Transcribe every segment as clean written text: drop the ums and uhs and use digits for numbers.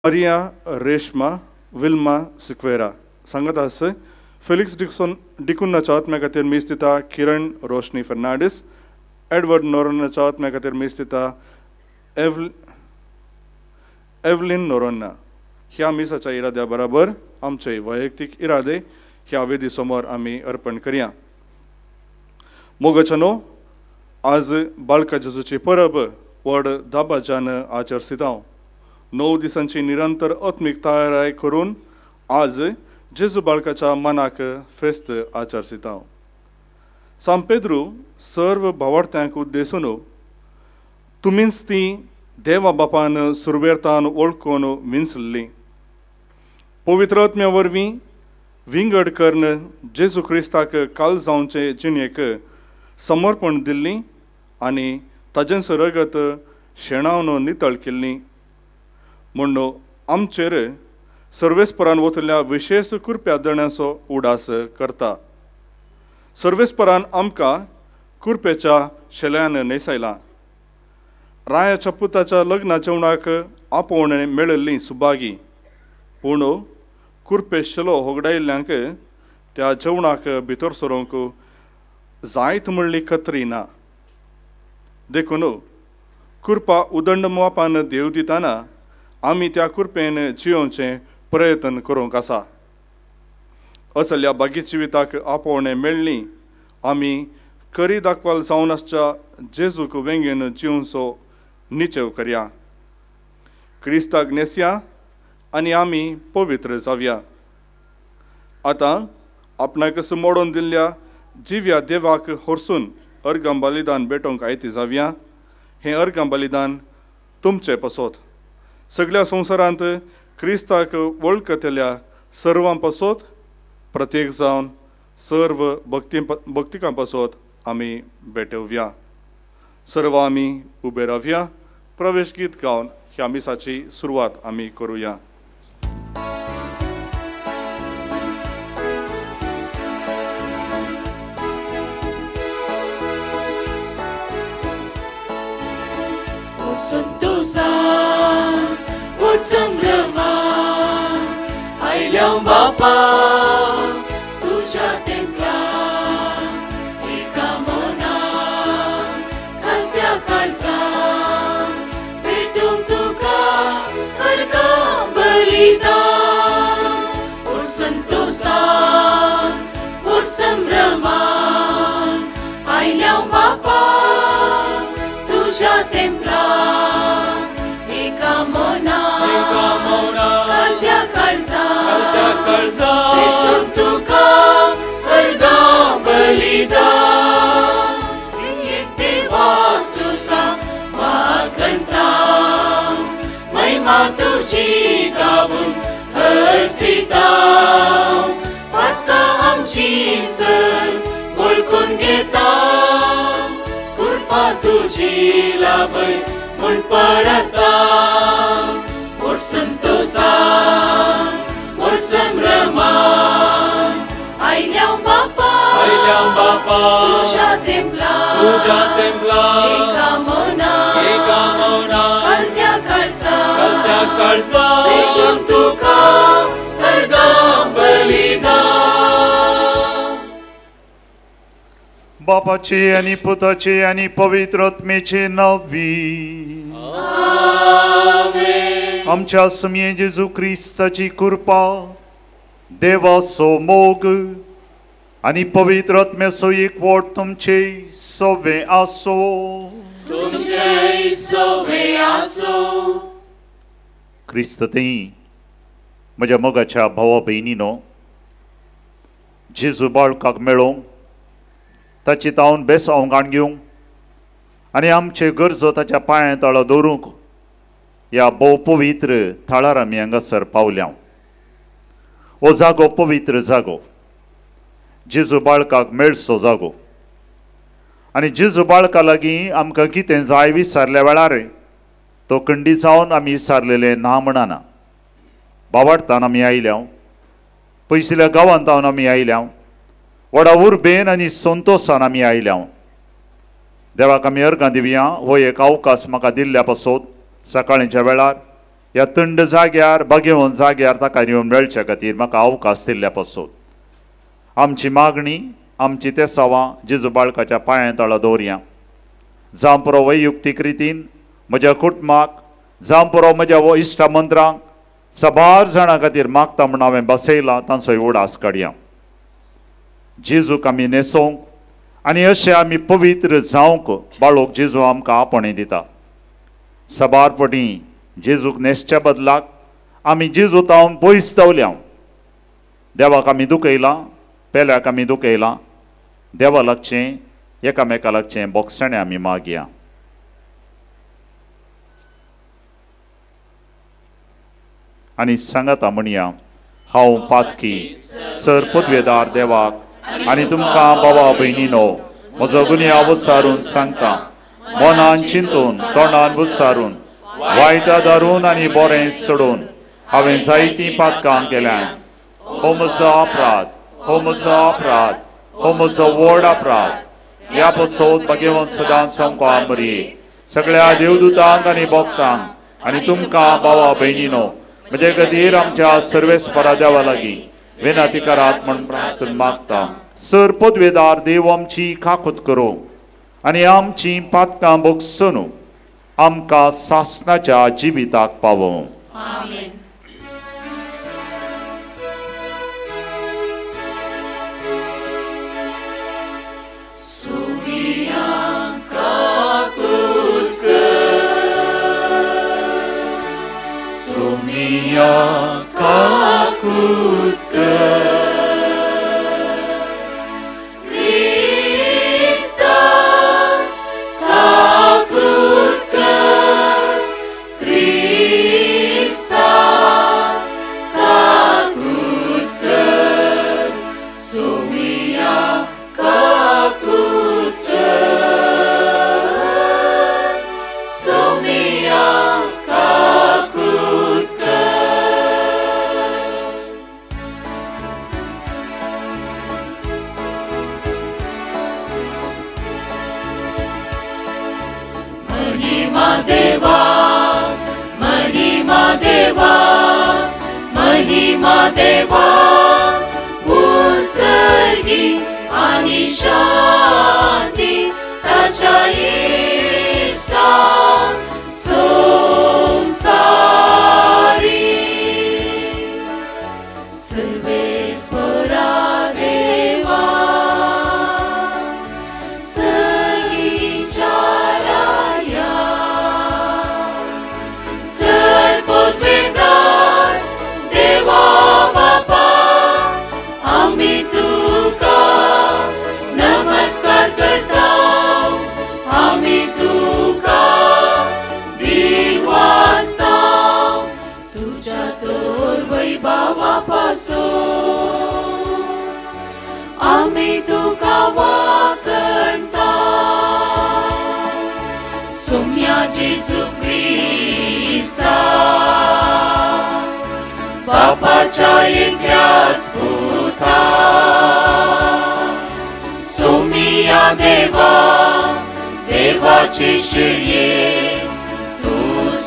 Maria Reshma Vilma Siqueira सांगत आस Felix डिकुन्नाच्या आत्म्या खातीर मेस्तिता किरण रोशनी फर्नांडीस एडवर्ड नोरोनाच्या आत्म्या खातीर मेस्तिता एवलिन नोरोना ह्या मिसाच्या इराद्या बराबर आमचे वैयक्तिक इरादे ह्या वेदी समोर आमी अर्पण करया। मोगचनो आज बाळका जेजूची परब व्हड दाबाज्यान आचरसिता। 9 दिसांची निरंतर आत्मीक तयारी करून आज जेजू बाळकाच्या मनाक फेस्त आचरसिता। सांत पेद्रू सर्व भावार्थ्यांक उद्देशून तुमीच ती देवा बापान सुरवेरतान वळखून विंचल्ली। पवित्र आत्म्या वरवीं विंगड कर्ण जेजू क्रिस्ताक काल जावचे जिणेक समर्पण दिल्ली आनी ताजें सरगत शेणावन नितळ केल्ली म्हणून आमचेर सर्वेस्परान वतल्या विशेष कृप्या दण्याचो उडास करता। सर्वेस्परान आमकां कृपेच्या शेल्यान नेसयला। रायाच्या पुताच्या लग्ना जेवणाक आपोवण मेळिल्ली सुभागी पूण कृपेशलो होगडायिल्ल्यांक त्या जेवणाक भितर सरोंक जायत म्हणली खत्री ना। देखून कृपा उदंड मोपान देव दिताना आमी त्या कृपेन जियोवचे प्रयत्न करूंक आसा। असल्या बागी जिविताक आपोवणे मेळ्ळी आमी करी दाखवाल जावन आसच्या जेजूक वेंगेन जिवचो निचेव करया। क्रिस्ताक नेसया आनी आमी पवित्र जावया। आतां आपणाक मोडून दिल्ल्या जिव्या देवाक हरसून अर्गां बलिदान भेटोवंक आयती जावया। हें अर्गां बलिदान तुमचें पसोत सगळ्या संवसारांत क्रिस्ताक वळखतल्या सर्वां पसोत प्रत्येक जावन सर्व भक्तिकां पसोत आमी भेटवया। सर्व आमी उबे रावया। प्रवेश गीत गावन ह्या मिसाची सुरवात आमी करुया। बापा तुझ्या तेंपलांत एका मनान खास्त्या काळजान भेटूंक तुका अर्गां बलिदान। और संतोषान और संभ्रमान आयल्या बापा तुझ्या तेंपलांत एका मनान खास्त्या भेटूंक तुका अर्गां बलिदान। देवा तुका मागणटा महिमा तुझी गावून हरसिता। आतां आमची सर वळखून घेता कृपा तुझी लाभय म्हूण परता। और संतोषान और संभ्रमान आयल्या बापा तुझ्या तेंपलांत एका मनान खालत्या काळजान भेटूंक तुका अर्गां बलिदान। बापाचे आनी पुताचे आनी पवित्र आत्मेचे नावी आमच्या समये जेजू क्रिस्ताची कृपा देवाचो मोग आनी पवित्र आत्म्याचो एकवट तुमचे सवे आसो। क्रिस्ततें म्हज्या मोगाच्या भावा भयणीनो जेजू बाळकाक मेळोवंक ताची तावन बेसावंक घेवंक आनी आमचे गरजो ताच्या पांया तळा दवरूंक ह्या भोव पवित्र थळार आमी हांगासर पावल्या। हो जागो पवित्र जागो जेजू बाळकाक मेळचो जागो आनी जेजू बाळका लागीं आमकां कितें जाय विचारल्या वेळार तो खंडी जावन आमी विचारलेले ना म्हणना। भावार्थान आमी आयल्या, पयसल्या गांवांत जावन आमी आयल्या, व्हडा उर्बेन आनी संतोशान आमी आयल्या। देवाक आमी अर्गां दिवया। हो एक अवकाश म्हाका दिल्ल्या पासत सकाळच्या वेळार ह्या थंड जाग्यार बागेवन जाग्यार ताका येवन मेळचे खातीर म्हाका अवकाश दिल्ल्या पासून आमची मागणी आमची ते सवां जेजू बाळकाच्या पांया तळा दवरया. जावं पुरो वैयक्तीक रितीन म्हज्या कुटुंबाक जावं पुरो म्हज्या इश्टा मंत्रांक सबार जाणां खातीर मागता म्हूण हांवें बसयलां तांचोय उडास काडया. जेजूक आमी नेसोवंक आनी अशें आमी पवित्र जावंक बाळोक जेजू आमकां आपणे दिता. सबारपणी जेजूक नेसच्या बदलाक आमी जेजू तावन पयस दवल्या. देवाक आमी दुखयलां, पेल्याक आमी दुखयलां. देवा लागचें एकामेका लागचें बोगसणें आमी मागया. आनी सांगाता म्हणया, हांव पातकी सर पदवेदार देवाक आनी तुमकां बाबा भयणीनो म्हजो गुन्यांव विचारून सांगता. मनान चिंतून तोंडान विचारून वायटा धरून आनी बरें सोडून हांवें जायतीं पातकां केल्यात. हो म्हजो अपराध, हो म्हजो अपराध, हो म्हजो व्हड अपराध. ह्या पासत बागेवन सदांच आमकां मरी. सगळ्या देवदूतांक आनी भक्तांक आनी तुमकां बाबा भयणीनो म्हजे खातीर आमच्या सर्वेस्परा देवा लागीं विनंती करात म्हूण प्रार्थना मागता. सर पदवेदार देव आमची काकूत करूं आनी आमची पातकां बोगसून आमकां सासणाच्या जिविताक पावों. देवा उसर्गी आणि शांती ताच्या इष्टा संसारी. सर्वेश्वरा देवा सर्गीच्या राया सर्वोद्वेदार देवा बापा आम्ही तुका नमस्कार करता. आम्ही तुका दिवासता तुझ्या चोर वैभवापासून आम्ही तुका वाकणता. सोम्या जेजू ख्रिस्ता बापाच्या एकल्याच पुता सोमिया देवा देवाचे शिळये तू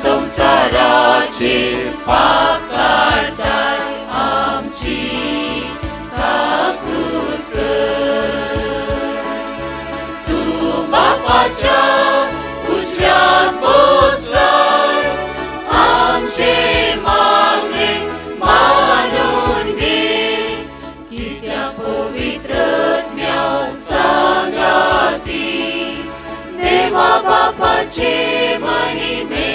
संसाराचे पाप काढताय आमची काकूत कर. तू बापाच्या उजव्यात बसलाय आमचे मागणे मानून घे की त्या पवित्रज्ञा सांगाती देवा बापाचे महिमे.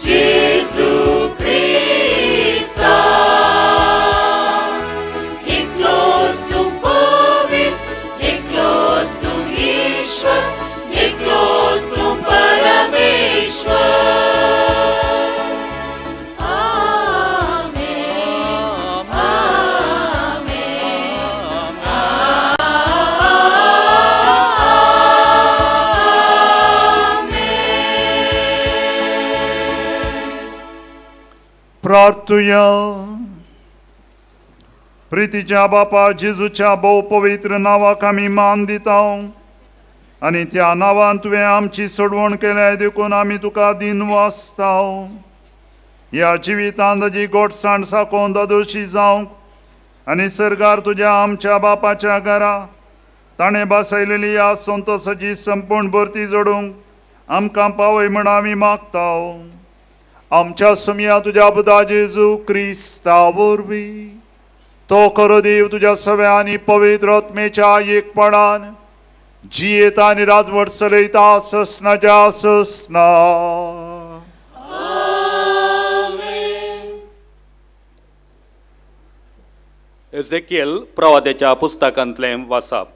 जेजू ख्रिस्ता एकलोच तू पवित्र एकलोच तू ईश्वर एकलोच तू परमेश्वर. प्रार्थुया. प्रितीच्या बापा जेजूच्या भोव पवित्र नावाक आमी मान दिता. आनी त्या नांवान तुवें आमची सोडवण केल्या देखून आमी तुका दिन वाचताव. ह्या जिवितांत जी गोडसाण साकोन दोशी जावंक आनी सरकार तुज्या आमच्या बापाच्या घरा ताणें बसयलेली ह्या संतोशाची संपूर्ण भरती जोडूंक आमकां पावय म्हण आमी मागताव. आमच्या सुमया तुज्या पुता जेजू क्रिस्ता वरवीं तो खरो देव तुज्या सव्या आनी पवित्र आत्मेच्या एकपणान जियेता आनी राजवट चलयता ससनाच्या ससना. एझेकियल प्रवाद्याच्या पुस्तकांतलें वाचप.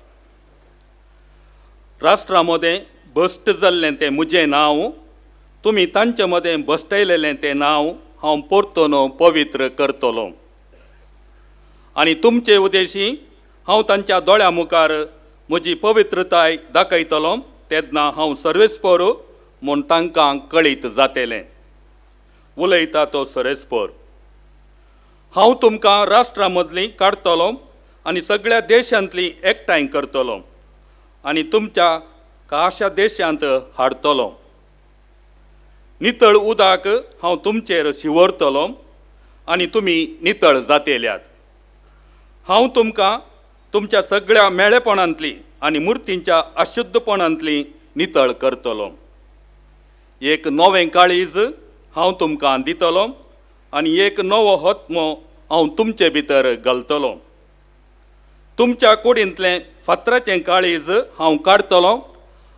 राष्ट्रा मदें भश्ट जाल्लें तें म्हजें नांव, तुमी तांचे मदें भश्टयलेलें तें नांव हांव परतून पवित्र करतलों. आनी तुमचे उदेशी हांव तांच्या दोळ्या मुखार म्हजी पवित्रताय दाखयतलों तेन्ना हांव सर्वेस्पर म्हूण तांकां कळीत जातलें. उलयता तो सर्वेस्पर. हांव तुमकां राष्ट्रा मदलीं काडटलों आनी सगळ्या देशांतलीं एकठांय करतलों आनी तुमच्या खाशा देशांत हाडटलों. नितळ उदक हांव तुमचेर शिवरतलों आनी तुमी नितळ जातेल्यात. हांव तुमकां तुमच्या सगळ्या मेळेपणांतलीं आनी मुर्तींच्या अशुद्धपणांतलीं नितळ करतलों. एक नवें काळीज हांव तुमकां दितलों आनी एक नवो आत्मो हांव तुमचे भितर घालतलों. तुमच्या कुडींतलें फातराचें काळीज हांव काडटलों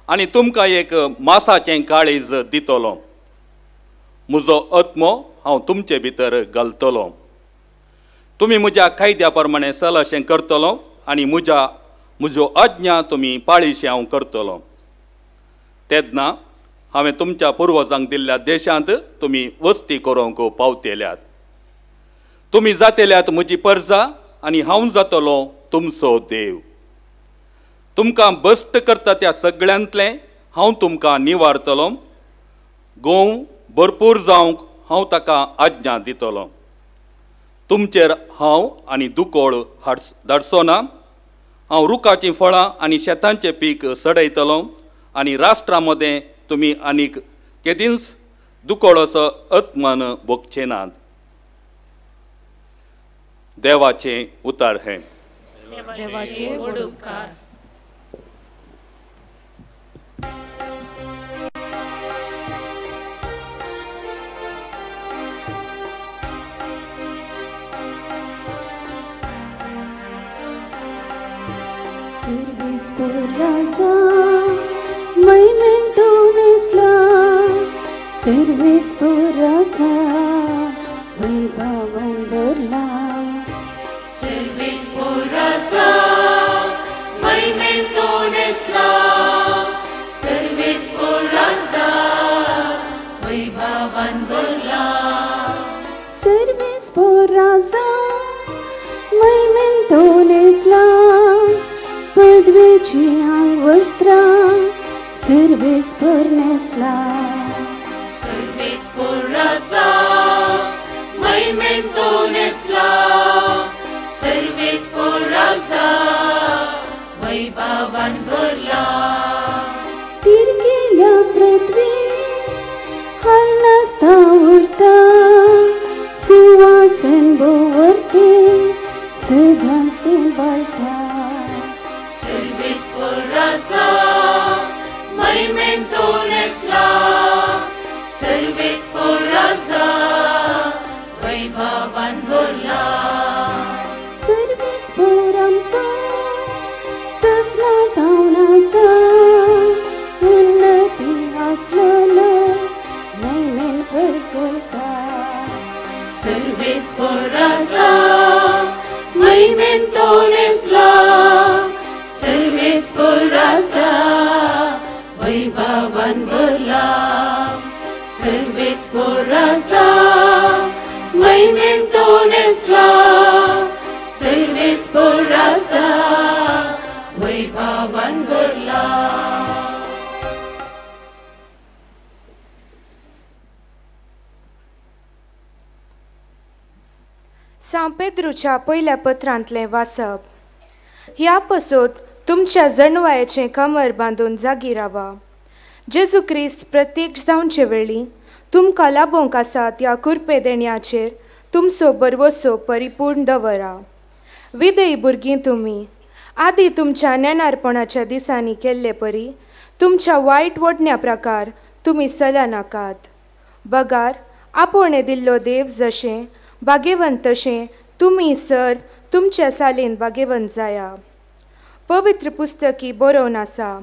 आनी तुमकां एक मासाचें काळीज दितलों. म्हजो आत्मो हांव तुमचे भितर घालतलों. तुमी म्हज्या कायद्या प्रमाणें चलशें करतलों आनी म्हज्यो आज्ञा तुमी पाळीशें हांव करतलों. तेन्ना हांवें तुमच्या पुर्वजांक दिल्ल्या देशांत तुमी वस्ती करूंक पावतेल्यात. तुमी जातेल्यात म्हजी परजा आनी हांव जातलों तुमचो देव. तुमकां भश्ट करता त्या सगळ्यांतलें हांव तुमकां निवारतलों. गोव भरपूर जावंक हांव ताका आज्ञा दितलों. तुमचेर हांव आनी दुकोळ धाडचो ना. हांव रुखाचीं फळां आनी शेतांचें पीक सडयतलों आनी राष्ट्रा मदें तुमी आनीक केदींच दुकोळाचो आत्मान भोगचे नात. देवाचें उतर हें. देवाचे व्हड उपकार. Service por raza, movimiento nesla. Service por raza, vibhavan berla. Service por raza, movimiento nesla. Service por raza, vibhavan berla. Service por raza, movimiento nesla. पदवेची वस्त्रा Sarves पर नेसला. Service por raza, movimiento nesla. Service por raza, vibhavan berla. तिरकेल्या पृथ्वी हलनासता उरता. सिंहासन भोवरते सदांच ते बळटा. Service por raza, movimiento nesla. Service por raza, vibhavan berla. Sarves por आमचा ससना तावनाचा. उन्नती असलेलो नैमेन परसता. Service por raza, movimiento nesla. Service por raza, vibhavan berla. Service por raza, movimiento nesla. Service por raza, vibhavan berla. सांत पेद्रूच्या पयल्या पत्रांतलें वाचप. ह्या पासत तुमच्या जणवायाचे कमर बांदून जागी रावा. जेजू क्रिस्त प्रत्येक जावचे वेळी तुमकां लाबोंक आसा त्या कुरपे देण्याचेर तुमचो बरवसो परिपूर्ण दवरा. विदेयी भुरगीं तुमी आदी तुमच्या नेनारपणाच्या दिसांनी केल्ले परी तुमच्या वायट वडण्या प्रकार तुमी चला नाकात. बगार आपोणे दिल्लो देव जशें भाग्यवंत तशें तुमी सर तुमच्या सालेन भाग्यवंत जाया. पवित्र पुस्तकी बरोवन आसा,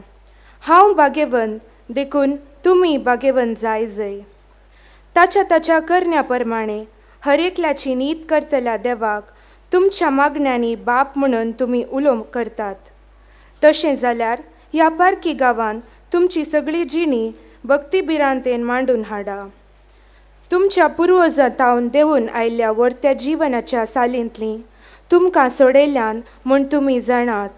हांव भाग्यवंत देखून तुमी भाग्यवंत जाय. ताच्या करण्या प्रमाणे हर एकल्याची नीत करतल्या देवाक तुमच्या मागण्यांनी बाप म्हणून तुमी उलो करतात. तशें जाल्यार ह्या पारकी गांवांत तुमची सगळी जिणी भक्तिभिरांतेन मांडून हाडा. तुमच्या पुर्वजांतावन देवून आयिल्ल्या वर्त्या जिवनाच्या सालींतलीं तुमकां सोडयल्यान म्हूण तुमी जाणात.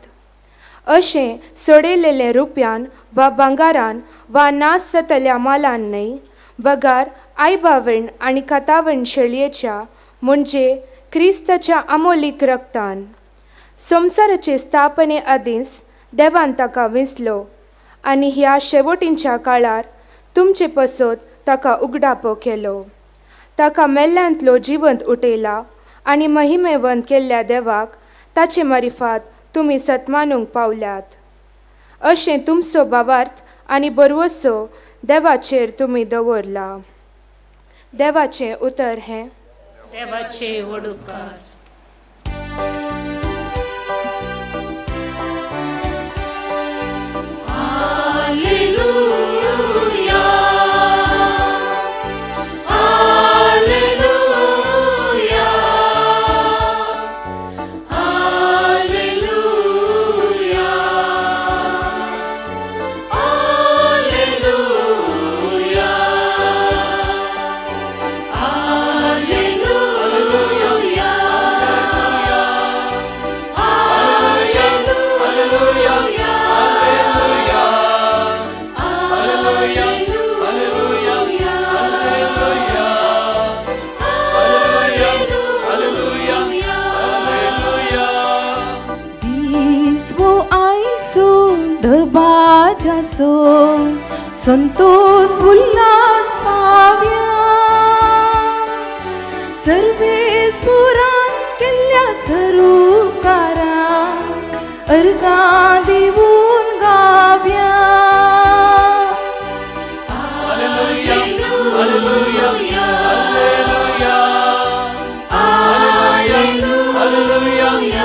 अशें सोडयलेलें रुपयान वा भांगारान वा नास जातल्या मालान न्हय, बगार आयबावण आनी कातावण शेळयेच्या म्हणजे क्रिस्ताच्या अमोलीक रक्तान. संवसाराचे स्थापने आदींच देवान ताका विंचलो आनी ह्या शेवटींच्या काळार तुमचे पसत ताका उगडापो केलो. ताका मेल्ल्यांतलो जिवंत उठयला आनी महिमेवंत केल्ल्या देवाक ताचे मारिफात तुमी सत्मानूंक पावल्यात. अशें तुमचो भावार्थ आनी बरवसो देवाचेर तुमी दवरला. देवाचें उतर हें, देवाचे वडुकार. संतोष उल्हास पाव्या. सर्वेस पुराण केल्ल्या सरुकारा अर्गा दिवून गाव्या. Hallelujah hallelujah hallelujah hallelujah hallelujah hallelujah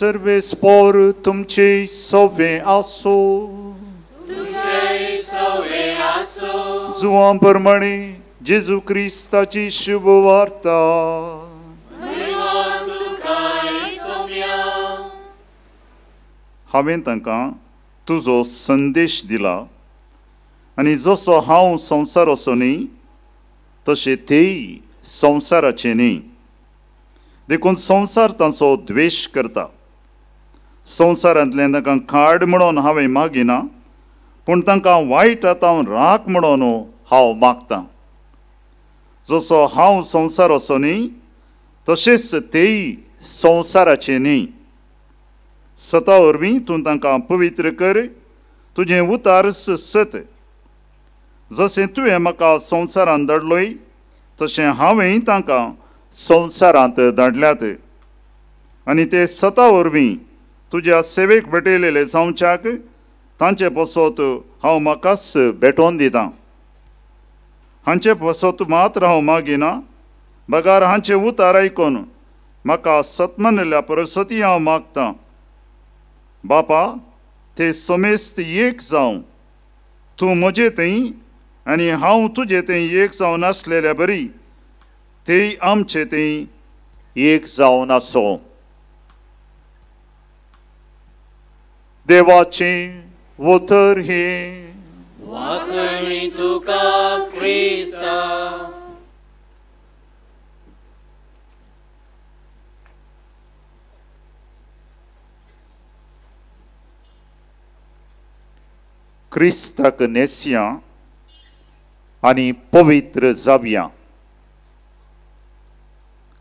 सर्वेस्पोर तुमचे सवे आसो. जुवां प्रमाणे जेजू क्रिस्ताची शुभ वार्ता. हांवें तांकां तुजो संदेश दिला आनी जसो हांव संवसार असो न्ही तशें तेय संवसाराचे न्ही. देखून संवसार तांचो द्वेश करता. संवसारांतल्यान तांकां काड म्हणून हांवें मागिना, पूण तांकां वायट आतां राख म्हणून हांव मागतां. जसो हांव संवसार असो न्ही तशेंच तेय संवसाराचे न्ही. सता वरवीं तूं तांकां पवित्र कर. तुजें उतार सत. जशें तुवें म्हाका संवसारांत धाडलोय तशें हांवें तांकां संवसारांत धाडल्यात. आनी ते सता वरवीं तुज्या सेवेक भेटयलेले जावच्याक तांचे पसत हांव म्हाकाच भेटोवन दितां. हांचे पसत मात्र हांव मागिना, बगार हांचे उतार आयकून म्हाका सतमनल्या परसती हांव मागतां. बापा, ते समेस्त एक जावं. तूं म्हजें थंय आनी हांव तुजें थंय एक जावन आसलेल्या बरी तेय आमचे थंय एक जावन आसो. देवाचें उतर हें. वाकणी तुका क्रिस्ता. क्रिस्ताक नेस्या आनी पवित्र जावया.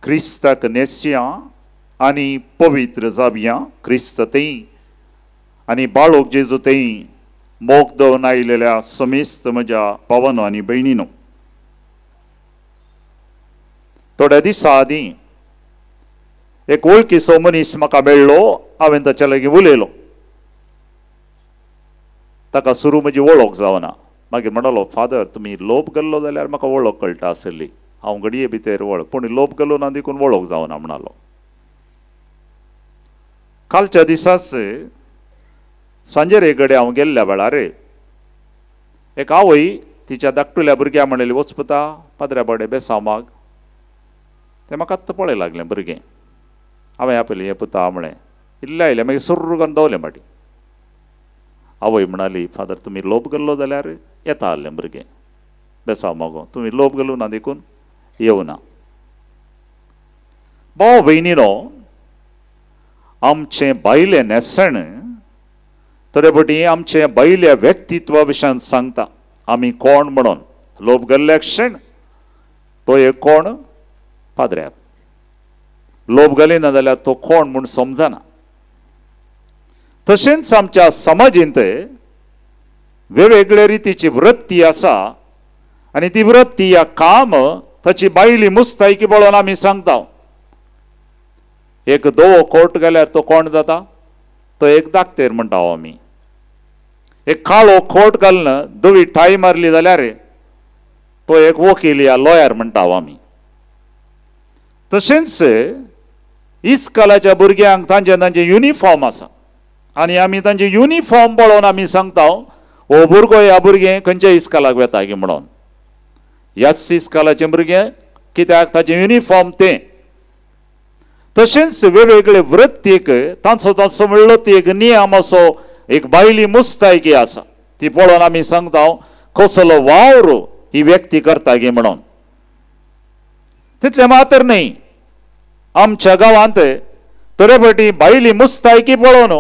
क्रिस्ताक नेस्या आनी पवित्र जावया. क्रिस्त तें आनी बाळोक जेजू तें मोग दवन आयिल्ल्या समेस्त म्हज्या भावांनो आनी भयणीनो, थोड्या दिसा आदीं एक वळखीचो मनीस म्हाका मेळ्ळो. हांवें ताच्या लागीं उलयलो. ताका सुरू म्हजी वळख जावना. मागीर म्हणलो, फादर तुमी लोप गेल्लो जाल्यार म्हाका वळख कळटा आसली. हांव घडये भितर वळख, पूण लोप गेलो ना देखून वळख जावना म्हणलो. कालच्या दिसाच सांजेर एक कडेन हांव गेल्ल्या वेळार एक आवय तिच्या धाकटुल्या भुरग्या म्हणलेली, वचपता पाद्र्या बडे बेसामाक. तें म्हाका आत्तां पळय लागलें भुरगें. हांवें आपयलें, हें पुता म्हळें. इल्लें आयलें, मागीर सुर्र करून दवलें माटी. आवय म्हणाली, फादर तुमी लोप गेल्लो जाल्यार येता आसलें भुरगें बेसामागो. तुमी लोप गेलो ना देखून येवना. भाव भयणीनो, आमचें भायलें नेसण थोडे फावटी आमचें भायल्या व्यक्तित्वा विशयान सांगता. आमी कोण म्हणून. लोप गेल्ले क्षण तो एक कोण पाद्र्याक. लोप गेले ना जाल्यार तो कोण म्हूण समजना. तशेंच आमच्या समाजींत वेगवेगळ्या रितीची वृत्ती आसा आनी ती वृत्ती या काम ताची बायली मुस्तायकी पळोवन आमी सांगता. एक दोवो कोर्ट गेल्यार तो कोण जाता? तो एक दाक्तेर म्हणटा आमी. एक काळो कोट घालून दोवी टाय मारली जाल्यार तो एक वकील या लॉयर म्हणटा आमी. तशेंच इस्कॉलाच्या भुरग्यांक तांचे युनिफॉर्म आसा आनी आमी तांचे युनिफॉर्म पळोवन आमी सांगता, हो भुरगो ह्या भुरगें खंयच्या इस्कॉलाक वेता गे म्हणून. ह्याच इस्कॉलाचें भुरगें कित्याक ताचें युनिफॉर्म तें. तशेंच वेगवेगळे वृत्तीक तांचो तांचो म्हणलो ती एक नियम असो, एक बायली मुस्तायकी आसा. ती पळोवन आमी सांगता कसलो वावर ही व्यक्ती करता गे म्हणून. तितले मात्र न्ही, आमच्या गांवांत थोडे फावटी बायली मुस्तायकी पळोवन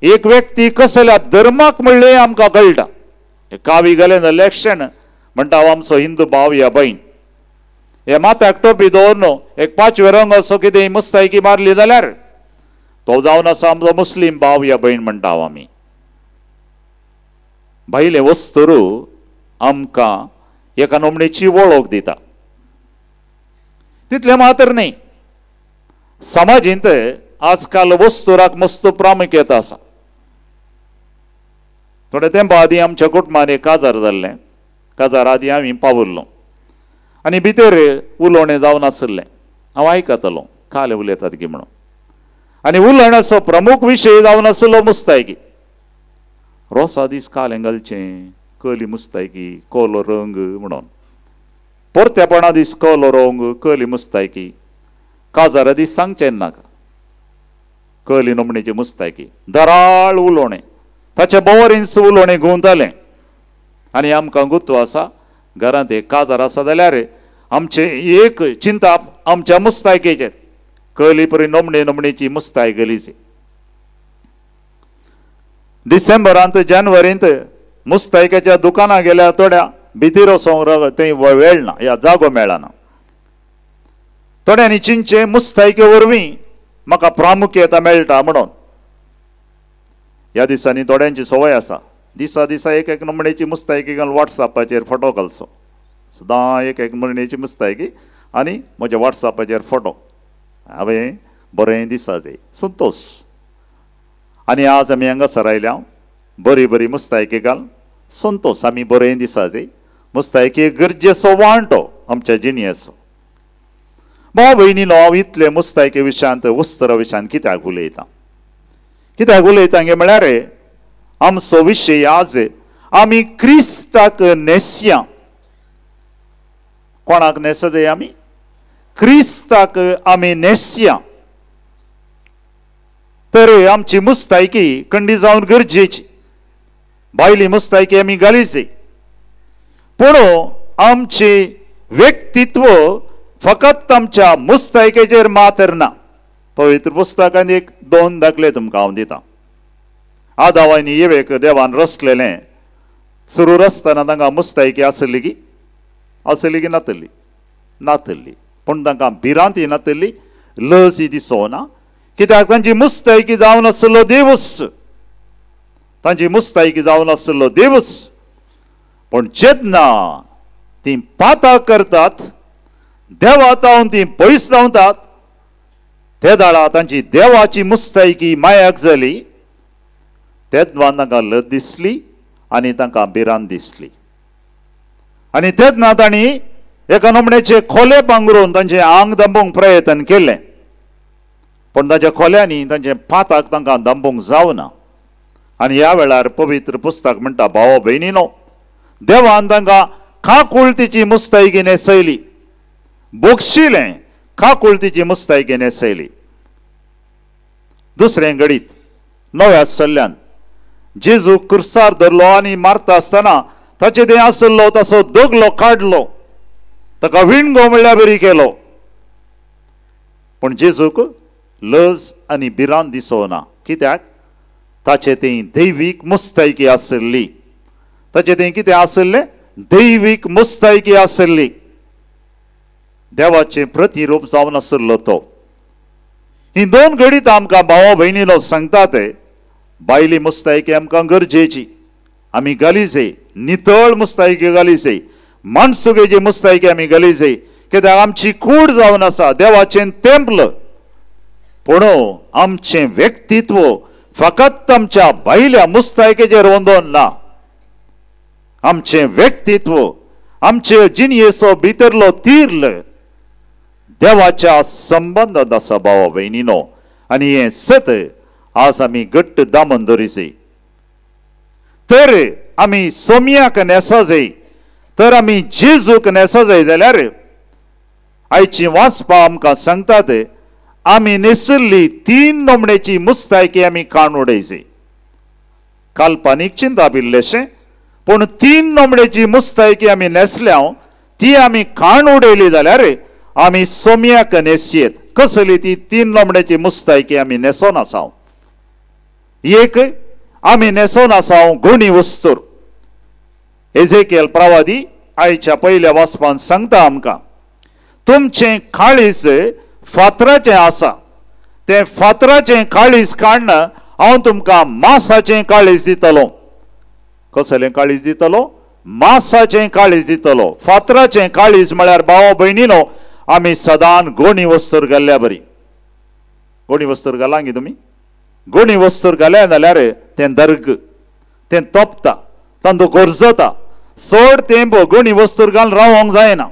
एक व्यक्ती कसल्या धर्माक म्हणले आमकां कळटा. कावी गेले जाल्यार क्षण म्हणटा आमचो हिंदू भाव या भयण. हे माथ्याक टोपी दवरन एक 5वे रंग असो कितें मुस्तायकी मारली जाल्यार तो जावन आसा आमचो मुस्लीम भाव या भयण म्हणटा आमी. भायले वस्तूर आमकां एका नमणेची वळख दिता. तितले मात्र न्ही, समाजींत आजकाल वस्तुराक मस्त प्रामुख्यता आसा. थोडे तेंपा आदीं आमच्या कुटुंबान एक काजार जाल्लें. काजार आदीं आमी पावुरलो आनी भितर उलोवणें जावन आसलें. हांव आयकतालो काले उलयतात गे म्हणून. आनी उलोवण्याचो प्रमुख विशय जावन आसलो मुस्तायकी. रोसा दीस कालें घालचें, कली मुस्तायकी, कोलो रंग म्हणून. परतेपणा दीस कोलो रंग, कली मुस्तायकी. काजारा दीस सांगचें नाका, कली नमणेची मुस्तायकी. दराळ उलोवणें, ताचे बोवरींच उलोवणें गुंवतालें. आनी आमकां गुत्व आसा, घरांत एक काजार आसा जाल्यार आमचे एक चिंता आमच्या मुस्तायकेचेर. कली परी नमणेची मुस्ताय गलीची. डिसेंबरांत जानेवारींत मुस्तायकेच्या दुकानां गेल्यार थोड्या भितर वचोंक थंय वेळ ना, या जागो मेळना. थोड्यांनी चिंचे मुस्तायके वरवीं म्हाका प्रामुख्यता मेळटा म्हणून. ह्या दिसांनी थोड्यांची संवय आसा, दिसा दिसा एक एक नमणेची मुस्तायकी घालून वॉट्सॅपाचेर फोटो घालचो. सदां एक एक नमणेची मुस्तायकी आनी म्हज्या वॉट्सॅपाचेर फोटो. हांवें बरें दिसा ते संतोश. आनी आज आमी हांगासर आयल्या, बरी बरी मुस्तायकी घाल संतोश. आमी बरें दिसा ते मुस्तायकी गरजेचो वांटो आमच्या जिणेचो. भाव भयणीनो, हांव इतले मुस्तायके विशयांत वस्त्रा विशयांत कित्याक उलयतां? कित्याक उलयतां गे म्हळ्यार आमचो विशय आज आमी क्रिस्ताक नेसया. कोणाक नेस जाय आमी? क्रिस्ताक आमी नेसया. तर आमची मुस्तायकी खंडी जावन गरजेची. भायली मुस्तायकी आमी घालीची, पूण आमचे व्यक्तित्व फकत आमच्या मुस्तायकेचेर मात्र ना. पवित्र पुस्तकांत एक 2 दाखले तुमकां हांव दितां. आदावानी येवेक देवान रचलेलें सुरू आसतना तांकां मुस्तायकी आसली की नातल्ली पूण तांकां भिरांती नातल्ली, लज ही दिसोना, कित्याक तांची मुस्तायकी जावन आसलो देवूस, पूण जेन्ना ती पाताळ करतात, देवा तावन ती पयस रावतात, ते दाळा तांची देवाची मुस्तायकी मायाक जाली, तेन्ना तांकां लज दिसली आनी तांकां भिरांत दिसली, आनी तेन्ना तांणी एका नमण्याचे खोले पांगरून तांचे आंग दांबूंक प्रयत्न केले, पण ताच्या खोल्यांनी तांचे पाताक तांकां दांबूंक जावना. आनी ह्या वेळार पवित्र पुस्तक म्हणटा, भाव भयणीनो, देवान तांकां खाकुळतीची मुस्तायकी नेसयली, बोगशिलें खाकुळतीची मुस्तायकी नेसयली. दुसरें घडीत नव्या सल्ल्यान जेजू क्रुसार धरलो आनी मारता आसतना ताचे देह आसलो तसो दोगलो काडलो, ताका विणगो म्हणल्यार बरी केलो, पण जेजूक लज आनी भिरांत दिसोना, कित्याक ताचे ती दैवीक मुस्तायकी आसली. ताचे ती कितें आसलें? दैवीक मुस्तायकी आसली. देवाचें प्रतिरूप जावन आसलो तो. ही दोन घडीत आमकां भावा भयणीनो सांगतात, बायली मुस्तायकी आमकां गरजेची, आमी घाली जाय, नितळ मुस्तायकी घाली जाय, माणसुगेची मुस्तायकी आमी घाली जाय, कित्याक आमची कूड जावन आसा, देवाचें तेंपल. पूण आमचें व्यक्तित्व फकत आमच्या बायल्या मुस्तायकेचेर वंदोन ना. आमचें व्यक्तित्व, आमचे जिणयेचो भितरलो तीर्ल देवाच्या संबंदांत आसा भावा भयणीनो, आनी हें सत आज आमी घट्ट दामून दवरी जाय. तर आमी सोम्याक नेसा जाय, तर आमी जेजूक नेसा जाय जाल्यार आयची वाचपां आमकां सांगतात, आमी नेसल्ली 3 नमण्याची मुस्तायकी आमी काण उडय जाय. काल्पनीक चिंता बिल्लेशें, पूण 3 नमण्याची मुस्तायकी आमी नेसल्या, ती आमी काण उडयली जाल्यार आमी सोम्याक नेसयेत. कसली ती 3 नमण्याची मुस्तायकी आमी नेसोन आसा? एक, आमी नेसोन आसा गुणी वस्तूर. एजेकियल प्रवादी आयच्या पयल्या वाचपान सांगता आमकां, तुमचें काळीज फातराचें आसा, तें फातराचें काळीज काडना हांव तुमकां मांसाचें काळीज दितलो. कसलें काळीज दितलो? मांसाचें काळीज दितलो. फातराचें काळीज म्हळ्यार भाव भयणीनो, आमी सदां गोणी वस्तूर घाल्ल्या बरी. गोणी वस्तूर घालां गी तुमी? गोणी वस्तूर घाल्या जाल्यार तें दर्ग, तें तपता, तांदूळ गरजता, चड तेंप गोणी वस्तूर घालून रावोंक जायना.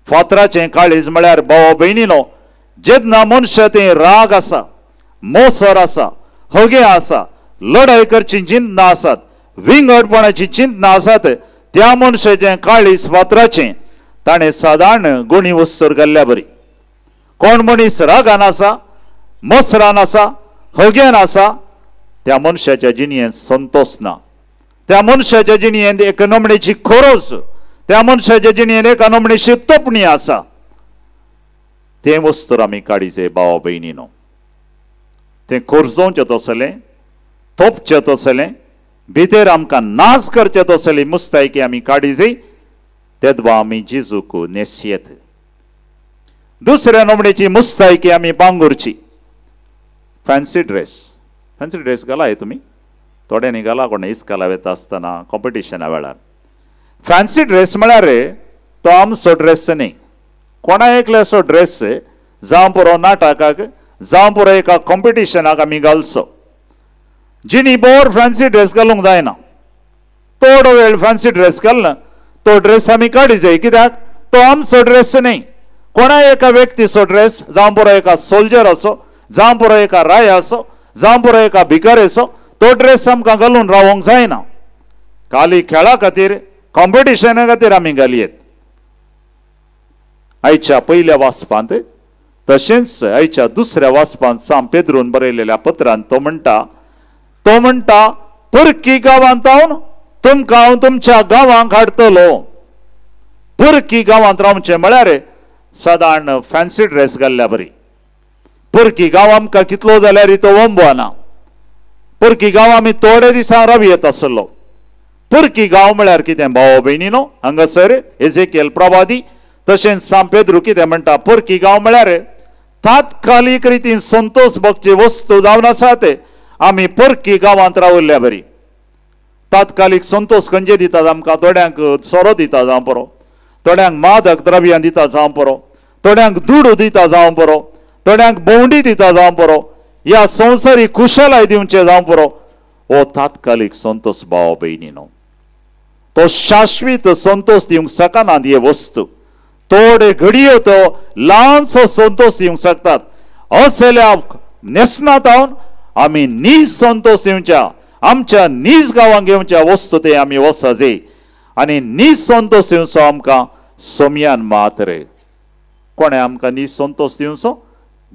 फातराचें काळीज म्हळ्यार भाव भयणीनो, जेन्ना मनशा तें राग आसा, मोसर आसा, हगे आसा, लढाई करची चिंतना आसात, विंगडपणाची चिंतना आसात, त्या मनशाचें काळीज फातराचें ताणें सादारण गुणी वस्तूर घाल्ल्या बरी. कोण मनीस रागान आसा, मोसरान आसा, हग्यान आसा, त्या मनशाच्या जिणयेंत संतोष ना. त्या मनशाच्या जिणयेंत एक नमणेची खोरोस, त्या मनशाच्या जिणयेंत एका नमणेची तोपणी आसा. तें वस्तूर आमी काडी जाय भावा भयणीनो. तें खोरजोवचें तसलें, तोपचें तसलें, भितर आमकां नाच करचें तसली मुस्तायकी आमी काडी जाय, तेदवा आमी जेजूक नेसयेत. दुसऱ्या नमणेची मुस्तायकी आमी पांगुरची. फॅन्सी ड्रेस घालाय तुमी? थोड्यांनी घाला, कोण इस्काला वेता आसतना कॉम्पिटिशना वेळार. फॅन्सी ड्रेस म्हळ्यार तो आमचो ड्रेस न्ही, कोणा एकलो असो ड्रेस जावं पुरो नाटकाक, जावं पुरो एका कॉम्पिटिशनाक आमी घालचो. जिणी बोर फॅन्सी ड्रेस घालूंक जायना. थोडो वेळ फॅन्सी ड्रेस घालना, तो ड्रेस आमी काडी जाय, कित्याक तो आमचो ड्रेस न्ही. कोणा एका व्यक्तीचो ड्रेस, जावं पुरो एका सोल्जर असो, जावं पुरो एका राय असो, जावं पुरो एका भिकारी असो, तो ड्रेस आमकां घालून रावोंक जायना. खाली खेळा खातीर, कॉम्पिटिशना खातीर आमी घालयेत. आयच्या पयल्या वाचपांत तशेंच आयच्या दुसऱ्या वाचपांत साम पेद्रून बरयलेल्या पत्रांत तो म्हणटा पुरकी गांवांत तुमकां हांव तुमच्या गांवांक हाडटलो. पुरकी गांवांत रावचें म्हळ्यार सादारण फॅन्सी ड्रेस घाल्ल्या बरी. पुरकी गांव आमकां कितलो जाल्यार तो वंबवाना. पुरकी गांव आमी थोडे दिसां रावयेत आसलो, परकी गांव म्हळ्यार कितें भाव भयणीनो हांगासर एजेकिएल प्रवादी तशेंच सांत पेद्रू कितें म्हणटा परकी गांव म्हळ्यार तात्कालीक रितीन संतोष भोगची वस्तू जावन आसात आमी परकी गांवांत रावल्ल्या बरी तात्कालीक संतोष खंयचे दितात आमकां थोड्यांक सोरो दिता जावं बरो थोड्यांक मादक द्रव्यां दिता जावं बरो थोड्यांक दुडू दिता जावं बरो थोड्यांक भोंवडी दिता जावं बरो ह्या संवसारी कुशलाय दिवचे जावं बरो हो तात्कालीक संतोष भाव भयणीनो तो शाश्वीत संतोष दिवंक शकना हे वस्तू थोडे घडये तो ल्हानसो संतोष दिवंक शकतात असल्या नेसनातावन आमी नीज संतोष दिवच्या आमच्या नीज गांवांक घेवच्या वस्तू ते आमी वचजे आनी नीज संतोष दिवचो आमकां सोमयान मात्र कोणे आमकां नीज संतोष दिवचो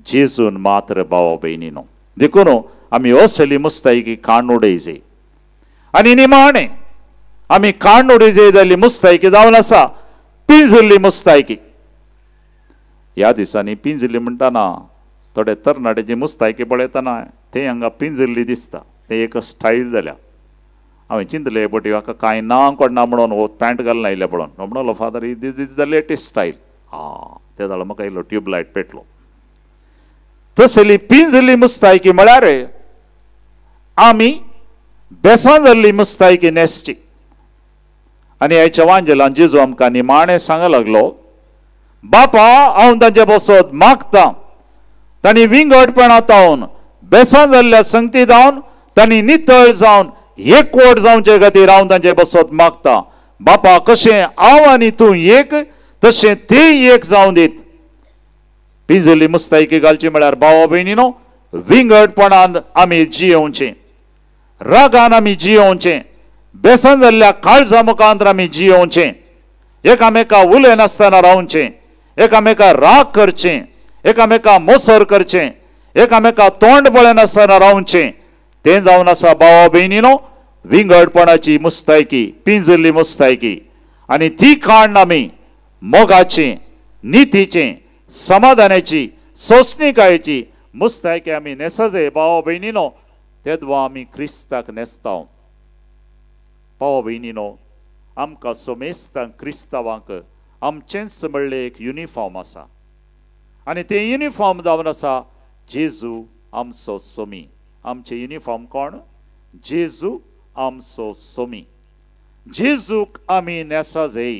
जेजून मात्र भाव भयणीनो देखून आमी असली मुस्तायकी काण उडयजे आनी निमाणे आमी काण उडयजे जाली मुस्तायकी जावन आसा पिंजरली मुस्तायकी ह्या दिसांनी पिंजरली म्हणटाना थोडे तरणाट्याची मुस्तायकी पळयतना ते हांगा पिंजरली दिसता ते एक स्टायल जाल्या हांवें चिंतलें बट हाका कांय ना कोणना म्हणून हो पॅन्ट घालून आयले पळोवन म्हणलो father this is the latest style ते जाल्यार म्हाका इल्लो ट्यूबलायट पेटलो तसली पिंजरली मुस्तायकी म्हळ्यार आमी बेसान जाल्ली मुस्तायकी नेसची आनी ह्याच्या वांजेलान जेजू आमकां निमाणें सांगूंक लागलो बापा हांव तांचे बसत मागतां तांणी विंगडपणांत जावन बेसान जाल्ल्या संगती जावन तांणी नितळ जावन एकवट जावचे खातीर हांव तांचे बसत मागतां बापा कशें हांव आनी तूं एक तशें तें एक जावं दीत पिंजरली मुस्तायकी घालची म्हळ्यार भावा भयणीनो विंगडपणान आमी जियोवचें रागान आमी जियोवचें बेसन जाल्ल्या काळजा मुखांत आमी जियोवचें एकामेका उलय नासतना रावचें एकामेका राग करचें एकामेका मोसर करचें एकामेका तोंड बळें नासतना रावचें तें जावन आसा भावा भयणीनो विंगडपणाची मुस्तायकी पिंजरली मुस्तायकी आनी ती काण आमी मोगाचें नितीचें समाधानाची सोंसणीकायेची मुस्तायकी आमी नेसजे भावा भयणीनो तेदवा आमी क्रिस्ताक नेसता भावा भयणीनो आमकां सोमेस्तांक क्रिस्तांवांक आमचेंच म्हणलें एक युनिफॉर्म आसा आनी तें युनिफॉर्म जावन आसा जेजू आमचो सोमी आमचें युनिफॉर्म कोण जेजू आमचो सोमी जेजूक आमी नेसाजे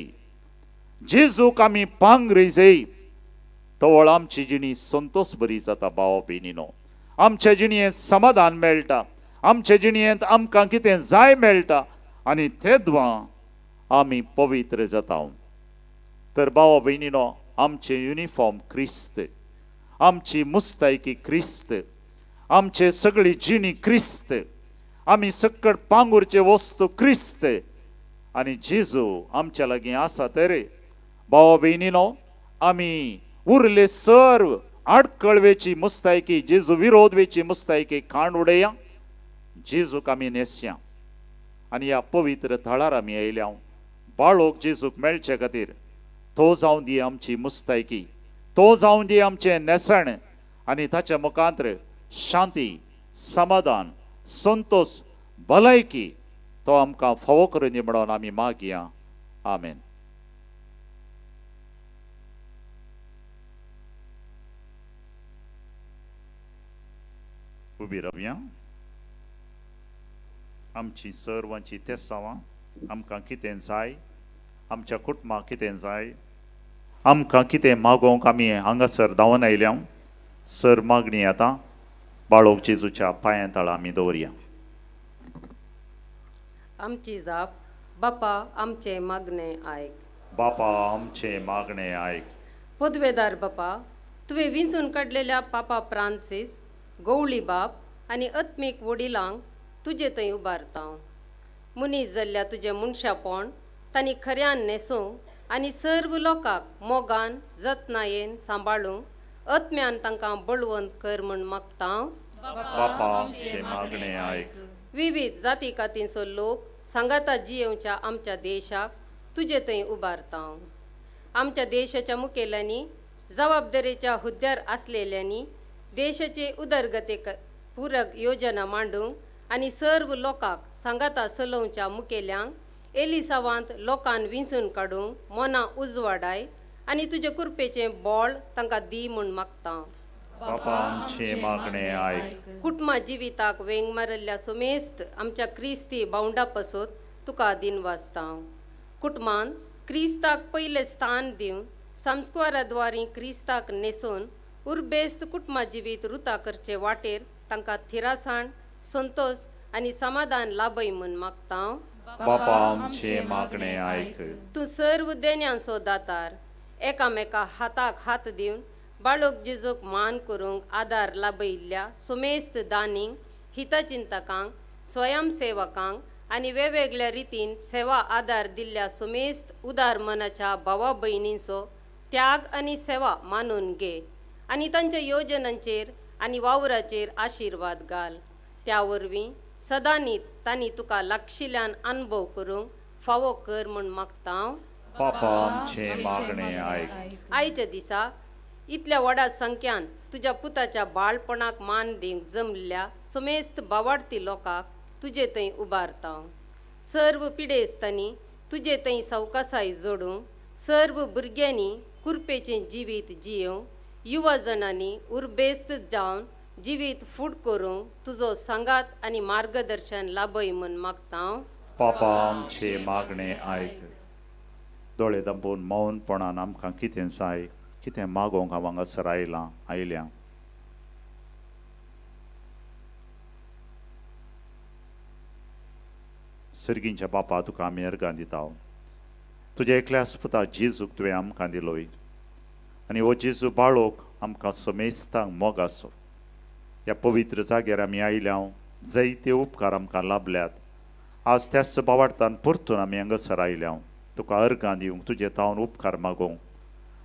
जेजूक आमी पांगरिजे तवळ आमची जिणी संतोष बरी जाता भावा भयणीनो आमच्या जिणयेंत समाधान मेळटा आमच्या जिणयेंत आमकां कितें जाय मेळटा आनी तेदवा आमी पवित्र जाता तर भावा भयणीनो आमचें युनिफॉर्म क्रिस्त आमची मुस्तायकी क्रिस्त आमचे सगळी जिणी क्रिस्त आमी सकट पांगुरचे वस्तू क्रिस्त आनी जेजू आमच्या लागीं आसा तर भावा भयणीनो आमी उरले सर्व आडकळवेची मुस्तायकी जेजू विरोध वेची मुस्तायकी काण उडया जेजूक आमी नेसया आनी ह्या पवित्र थळार आमी आयल्या बाळोक जेजूक मेळचे खातीर तो जावन दी आमची मुस्तायकी तो जावन दी आमचें नेसण आनी ताच्या मुखांतर शांती समाधान संतोष भलायकी तो आमकां फावो करून दी म्हणून आमी मागया आमेन उबी रावया आमची सर्वांची तेसावां आमकां कितें जाय आमच्या कुटुंबाक कितें जाय आमकां कितें मागोवंक आमी हांगासर धांवन आयल्या सर मागणी आतां बाळोक जेजूच्या पांयां तळा आमी दवरया आमची जाप बापा आमचे मागणे आयक बापा आमचे मागणे आयक पदवेदार बापा तुवें विंचून काडलेल्या पापा फ्रांसीस गवळी बाप आनी आत्मीक वडिलांक तुजे थंय उबारता मनीस जाल्ल्या तुजें मनशापण तांणी खऱ्यान नेसूंक आनी सर्व लोकांक मोगान जतनायेन सांबाळूंक आत्म्यान तांकां बळवंत कर म्हूण मागता बापा आमचे मागणे आयक विविध जाती कातींचो लोक सांगाता जियेवच्या आमच्या देशाक तुजे थंय उबारता आमच्या देशाच्या मुखेल्यांनी जबाबदारेच्या हुद्द्यार आसलेल्यांनी देशाचे उदरगते पूरक योजना मांडूंक आनी सर्व लोकांक सांगाता चलोवच्या मुखेल्यांक एलिसावांत लोकांक विंचून काडूंक मना उजवाडाय आनी तुजे कुरपेचें बोळ तांकां दी म्हूण मागता. बापा आमचे मागणे आयक. कुटुंबा जिविताक वेंग मारिल्ल्या सुमेस्त आमच्या क्रिस्ती भावंडा पासत तुका दिन वाचता. कुटुंबान क्रिस्ताक पयलें स्थान दिवन संस्काराद्वारी क्रिस्ताक नेसून उर्बेस्त कुटुंबा जिवीत रुता करचे वाटेर तांकां थिरासाण संतोष आनी समाधान लाभय म्हूण मागता. बापा आमचे मागणे आयक. तूं सर्व देण्यांचो दातार एकामेका हाताक हात दिवन बाळोक जेजूक मान करूंक आदार लाभयिल्ल्या सुमेस्त दानींक हितचिंतकांक स्वयंसेवकांक आनी वेगवेगळ्या रितीन सेवा आदार दिल्ल्या सुमेस्त उदार मनाच्या भावा भयणींचो त्याग आनी सेवा मानून घे आनी तांच्या योजनांचेर आनी वावराचेर आशिर्वाद घाल. त्या वरवीं सदांनीत तांणी तुका लागशिल्ल्यान अनुभव करूंक फावो कर म्हूण मागता. बापा आमचे मागणे आयक. आयच्या दिसा इतल्या व्हडा संख्यान तुज्या पुताच्या बाळपणाक मान दिवंक जमल्या सुमेस्त बावार्थी लोकांक तुजे थंय उबारता. सर्व पिडेस्तांनी तुजे थंय सवकासाय जोडूंक सर्व भुरग्यांनी कुरपेचें जिवीत जियोंक युवा जणांनी उर्बेस्त जावन जिवीत फूड करूंक तुजो सांगात आनी मार्गदर्शन लाभय म्हूण मागता. बापा आमचे मागणे आयक. दोळे दांबून मौनपणान आमकां कितें जाय कितें मागोवंक हांगासर आयल्या. सर्गींच्या बापा तुका आमी अर्गां दिता. तुज्या एकल्याच पुता जेजूक तुवें आमकां दिलोय आनी हो जेजू बाळोक आमकां समेस्तांक मोग आसो. ह्या पवित्र जाग्यार आमी आयल्या जायते उपकार आमकां लाभल्यात. आज त्याच बावार्थान परतून आमी हांगासर आयल्या तुका अर्गां दिवंक तुजे तावन उपकार मागोवंक.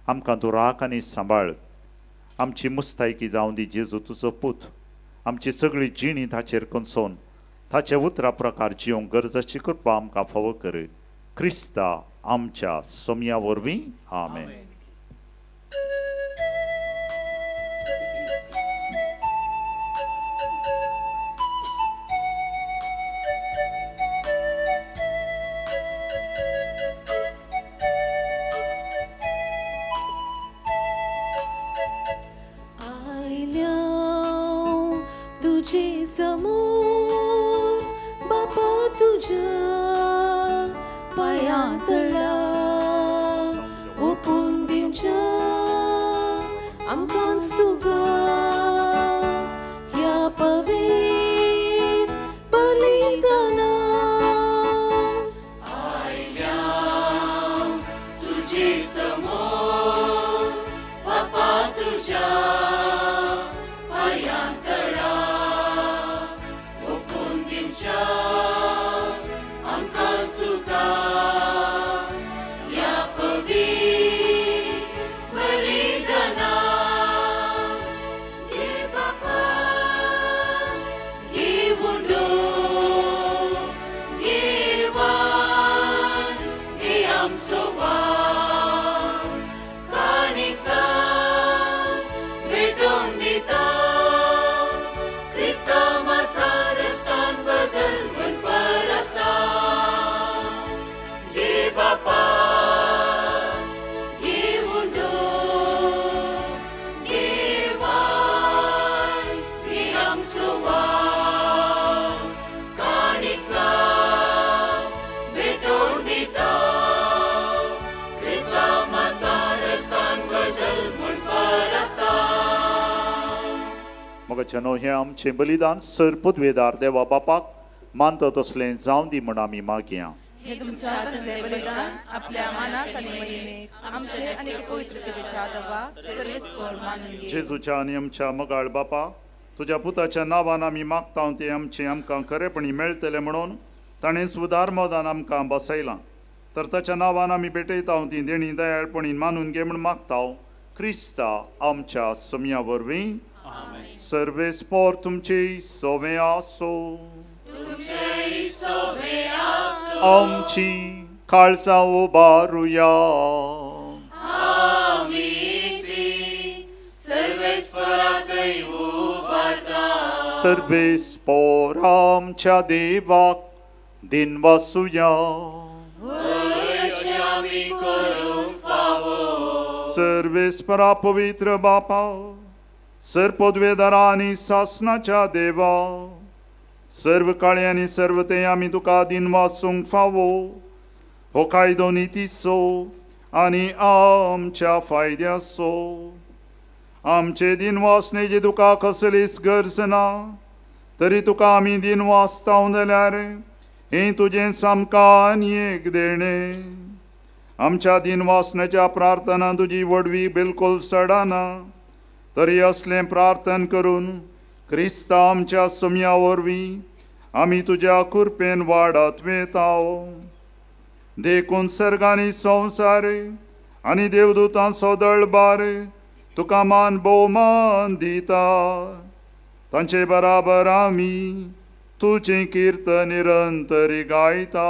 आमकां तूं राख आनी सांबाळ. आमची मुस्तायकी जावं दी जेजू तुजो पूत. आमची सगळी जिणी ताचेर कंसोवन ताचे उतरा प्रकार जिवंक गरजेची कृपा आमकां फावो कर. क्रिस्ता आमच्या सोम्या वरवीं आमेन. तुझे समोर बापा तुझ्या पाया तळा ओपून दिवच्या आमकांच तुका ह्या पवित्र बलिदाना. आयल्या तुझे समोर बापा तुझ्या मोगाचेनो हें आमचें बलिदान सर पदवेदार देवा बापाक मानता तसलें जावं दी म्हण आमी मागया. हे तुमच्या हातांतलें बलिदान आपल्या मानाक आनी महिमेक आमचे आनी पवित्र सेवेच्या आदवा सर्वेस्पर मानून घे. जेजूच्या आनी आमच्या मोगाळ बापा तुज्या पुताच्या नांवान आमी मागता तें आमचें आमकां खरेपणी मेळटलें म्हणून ताणें उदार मोदान आमकां बसयलां. तर ताच्या नांवान आमी भेटयता ती देणी दयाळपणीन मानून घे म्हूण मागता. क्रिस्ता आमच्या सोम्या वरवीं सर्वेस्पर तुमची सोवे आसो. आमची काळजां उबारुया. सर्वेस्पर आमच्या देवाक दिन वासुया. सर्वेस्परा पवित्र बापा, सरपदवेदारा आनी सासनाच्या देवा, सर्व काळे आनी सर्व ते आमी तुका दिनवासूंक फावो, हो कायदो नितीचो आनी आमच्या फायद्याचो. आमचे दिनवासनेची तुका कसलीच गरज ना, तरी तुका आमी दिनवासताव जाल्यार हे तुजें सामकां आनी एक देणे. आमच्या दिनवासनाच्या प्रार्थना तुजी वडवी बिलकुल सडना, तरी असलें प्रार्थन करून क्रिस्ता आमच्या समया वरवीं आमी तुज्या कृपेन वाडत वेताव. देखून सर्गांनी संवसार आनी देवदूतांचो दळबार तुका मान भोवमान दिता. तांचे बराबर आमी तुजें किर्तन निरंतरी गायता.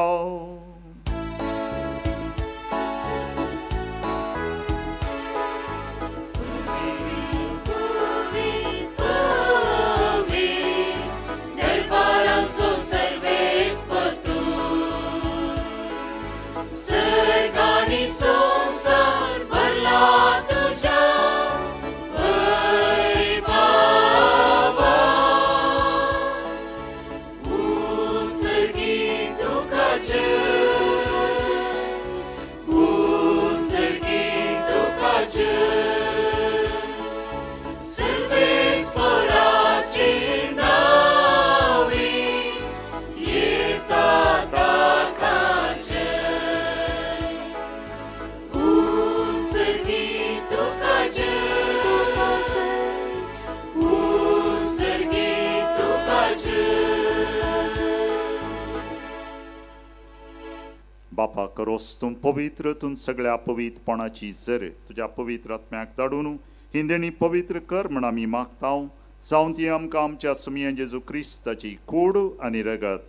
बापा करोस तूं पवित्र तूं सगळ्या पवित्रपणाची झर तुज्या पवित्र आत्म्याक धाडून ही देणी पवित्र कर म्हण आमी मागतांव. जावं ती आमकां आमच्या सुमयें जेजू क्रिस्ताची कूड आनी रगत.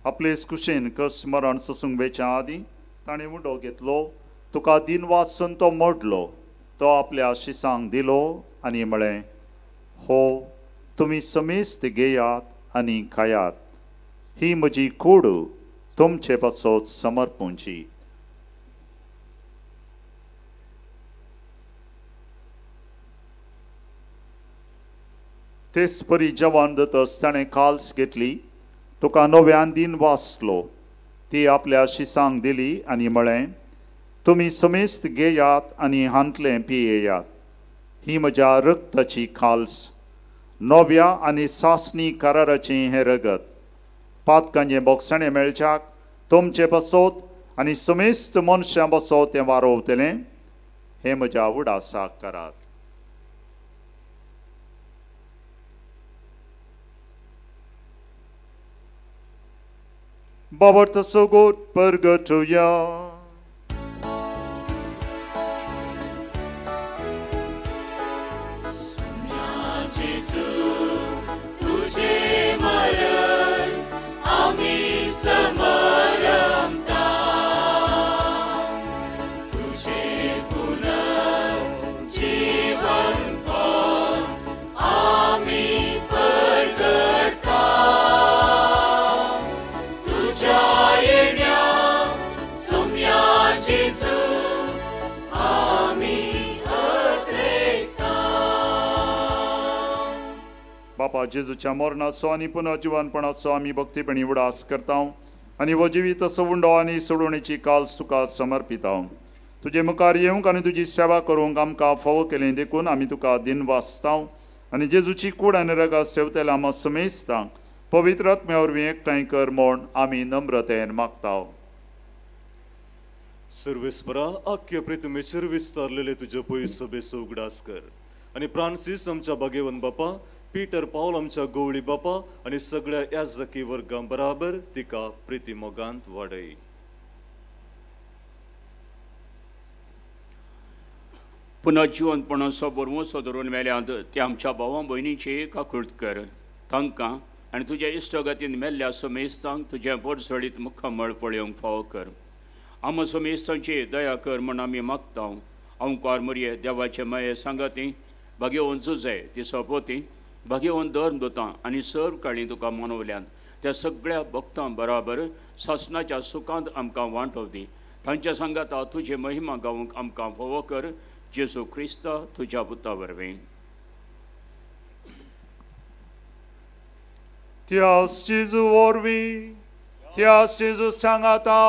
आपलेच कुशेन कस मरण सोसूंक वेच्या आदीं ताणें उडो घेतलो, तुका दिनवासून तो मोडलो, तो आपल्या शिसांक दिलो आनी म्हळें, हो तुमी समेस्त घेयात आनी खायात, ही म्हजी कूड तुमचे पासत समर्पूंची. तेच परी जेवण जातच ताणें काल्स घेतली, तुका नव्यान दिन वाचलो, ती आपल्या शिसांक दिली आनी म्हळें, तुमी समेस्त घेयात आनी हांतलें पियेयात, ही म्हज्या रक्ताची खाल्स, नव्या आनी सासणी कराराचें हें रगत. पातकांचें बोगसणें मेळच्याक तुमचे बसोत आनी समेस्त मनशां बसोत तें वारोवतलें, हें म्हज्या उडासाक करात. बाबत सोगोत परगटुया. बापा जेजूच्या मरणाचो आनी पुनर्जिवानपणाचो आमी भक्तीपणी उडास करता आनी हो जिवीत सवुंडो आनी सोडवणेची काल्स तुका समर्पिता. तुजे मुखार येवंक आनी तुजी सेवा करूंक आमकां फावो केलें देखून आमी तुका दिन वाचता आनी जेजूची कूड आनी रगत सेवतेला आमी समेस्तांक पवित्र आत्म्या वरवीं एकठांय कर म्हूण आमी नम्रतेन मागता. सर्वेस्परा आख्य प्रितमेचेर विस्तारलेले तुजे पयस सभेचो उगडास कर आनी फ्रांसीस आमच्या बागेवन बापा, पीटर पावल आमच्या गवळी बापा आनी सगळ्या याजकी वर्गां बराबर तिका प्रिती मोगांत वाडय. पुनर्जिवनपणाचो बरवोसो धरून मेल्यांत ते आमच्या भावां भयणीची काकूळट कर. तांकां आनी तुज्या इश्टगतीन मेल्ल्या समेस्तांक तुजें बरसडीत मुखामळ पळोवंक फावो कर. आम समेस्तांची दया कर म्हण आमी मागता. ओंकार मरिये देवाचे माये सांगाती भाग्यवन चुजे ती सोपोती भाग्यवन धर्म दोतां आनी सर्व काळी तुका मनवल्यान त्या सगळ्या भक्तां बराबर सासणाच्या सुखांत आमकां वांटव दी. तांच्या सांगाता तुजे महिमा गावूंक आमकां फावो कर. जेजू क्रिस्त तुझ्या पुता वरवीं त्याच जेजू वरवीं त्याच जेजू सांगाता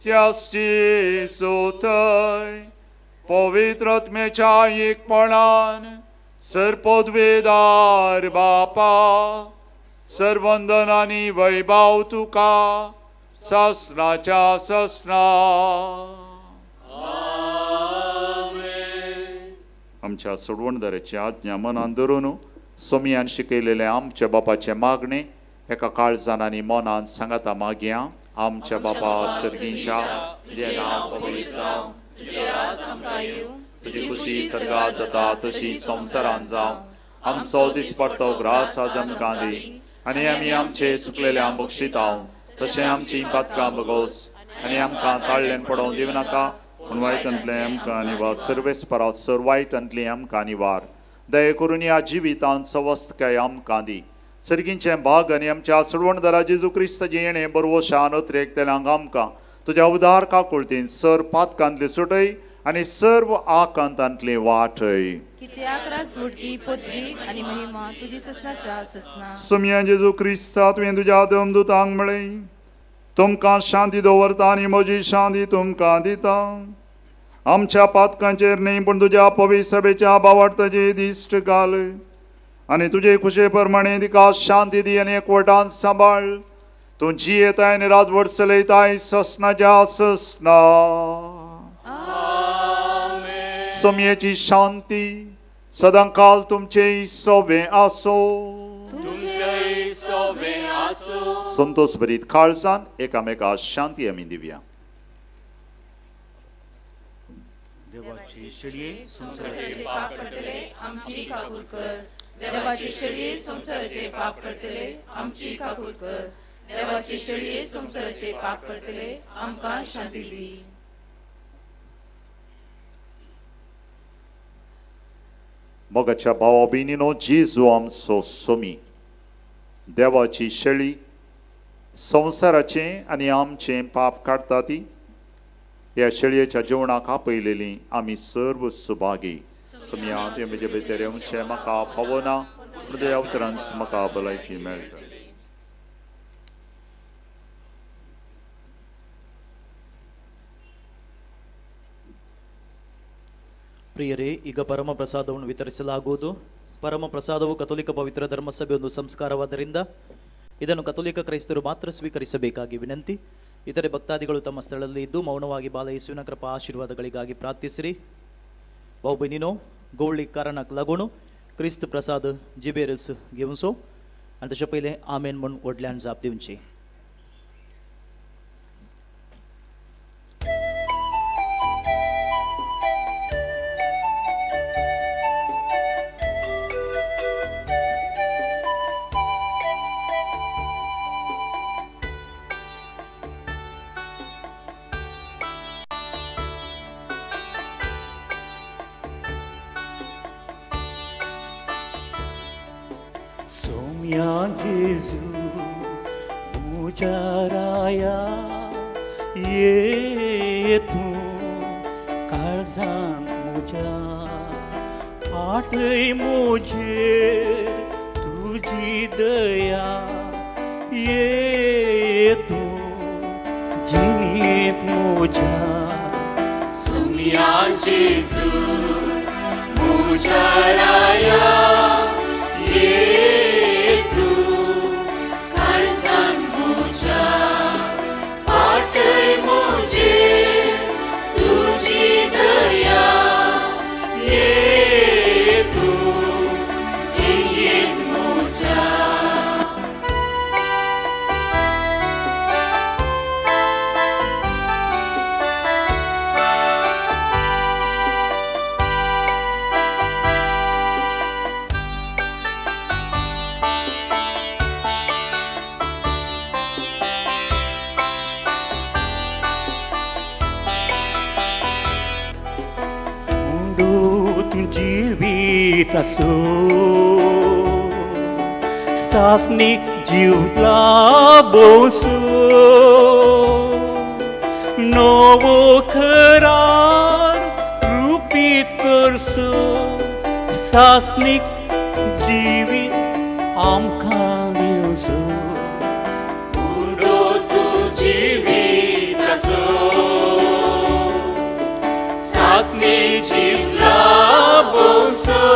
त्याच जेजू थंय पवित्र आत्म्याच्या एकपणान सर्पोद्वेदार बापा सर्वंदन आनी वैभव तुका ससनाच्या ससना आमच्या सोडवणदाराची आज्ञा मनान धरून सोमयान शिकयलेले आमच्या बापाचे मागणे एका काळजान आनी मनान सांगाता मागया आमच्या बापा सर्गींच्या तुझें नांव पवित्र जावं तुझें राज आमकां येवं तुजी खुशी सर्गात जाता तशी संवसारांत जावं आमचो दिसपडटो ग्रास आज आमकां दी आनी आमी आमचे चुकलेले बक्षितांव तशें आमची पातकां बगोस आनी आमकां ताळ्ळेन पडोवंक दिवं नाका पूण वायटांतलें आमकां निवार सर्वेस परस सर वायटांतली आमकां निवार दये करून ह्या जिवितांत सवस्थकाय आमकां दी सर्गींचे भाग आनी आमच्या सोडवणदारा जेजू क्रिस्ताची येणे बरवो शान अत्रेक तेलांक आमकां तुज्या उदार काकुळतीन सर पातकांतली सुटय आनी सर्व आकांतांतली वाटय कित्याक राजवटकी पदवी आनी महिमा तुजी ससनाच्या ससना सोम्या जेजू क्रिस्ता तुवें तुज्या देवदूतांक म्हळें तुमकां शांती दवरता आनी म्हजी शांती तुमकां दिता आमच्या पातकांचेर न्ही पूण तुज्या पवित्र सभेच्या बावडताचे दिश्ट घाल आनी तुजे खुशे प्रमाणे तिका शांती दी आनी एकवटान सांबाळ तूं जी येताय आनी राजवट चलयताय ससनाच्या ससना सोम्येची शांती सदांकाल तुमचे सोबे आसो संतोष भरीत काळजान एकामेका शांती आमी दिवया देवाची शेळये संसाराचे पाप करतले आमची काकूळ कर देवाची शेळये संसाराचे पाप करतले आमची काकूळ कर देवाची शेळये संसाराचे पाप करतले आमकां शांती दी मोगाच्या भावा भयणीनो जेजू आमचो सोमी देवाची शेळी संसाराचे आनी आमचे पाप काडटा ती ह्या शेळयेच्या जेवणाक आपयलेली आमी सर्व सुभागी सोम्या ते म्हजे भितर येवचे म्हाका फावो ना हृदय अवतरांस म्हाका भलायकी मेळटा ಪ್ರಿಯರೇ ಈಗ ಪರಮ ಪ್ರಸಾದವನ್ನು ವಿತರಿಸಲಾಗುವುದು ಪರಮ ಪ್ರಸಾದವು ಕಥೋಲಿಕ ಪವಿತ್ರ ಧರ್ಮಸಭೆ ಒಂದು ಸಂಸ್ಕಾರವಾದ್ದರಿಂದ ಇದನ್ನು ಕಥೋಲಿಕ ಕ್ರೈಸ್ತರು ಮಾತ್ರ ಸ್ವೀಕರಿಸಬೇಕಾಗಿ ವಿನಂತಿ ಇತರೆ ಭಕ್ತಾದಿಗಳು ತಮ್ಮ ಸ್ಥಳದಲ್ಲಿ ಇದ್ದು ಮೌನವಾಗಿ ಬಾಲ ಯೇಸುವಿನ ಕೃಪಾ ಆಶೀರ್ವಾದಗಳಿಗಾಗಿ ಪ್ರಾರ್ಥಿಸಿರಿ बहुबहिणीनो गवळी कारणाक लागून क्रिस्त प्रसाद जिबेरस घेवचो आनी तशें पयलें आमेन म्हूण व्हडल्यान जाप दिवची Gesù mujaraya ye tu karzan muja atai mujhe tuji daya ye tu jinit muja sumya Gesù mujaraya ye taso sasni jiwla bosu nowo keran rupit सासनीक जिवीत आमकां दिवचो उडो तूं जिवीत असो सासनी जीवला बोसो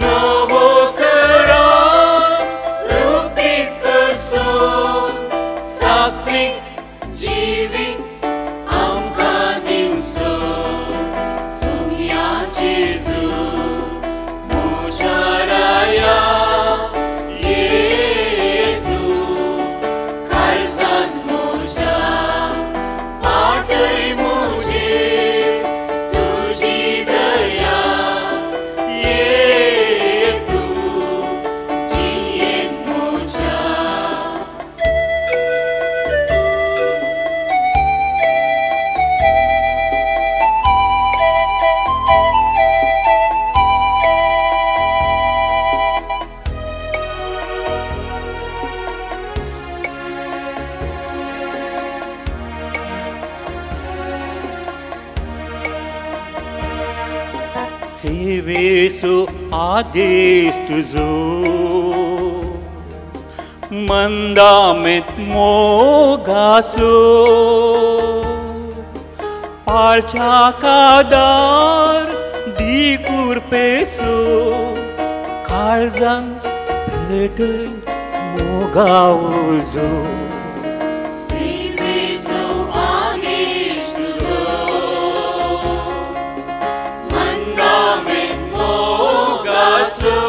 नवो करा रूपीत करसो सासनी जीवीत आमकां दिवचो सुम्या जेजू म्हज्या राया ये तूं काळजांत म्हज्या पाटय म्हजेर तुजी दया ये तूं जियेंत म्हज्या सेवेचो आदेश तुजो मंदामेत मोगासो पाळच्या कादार दिकुरपेसो काळजांक भेटय मोगावजो सेवेचो आदेश तुजो मंदामेत मोगासो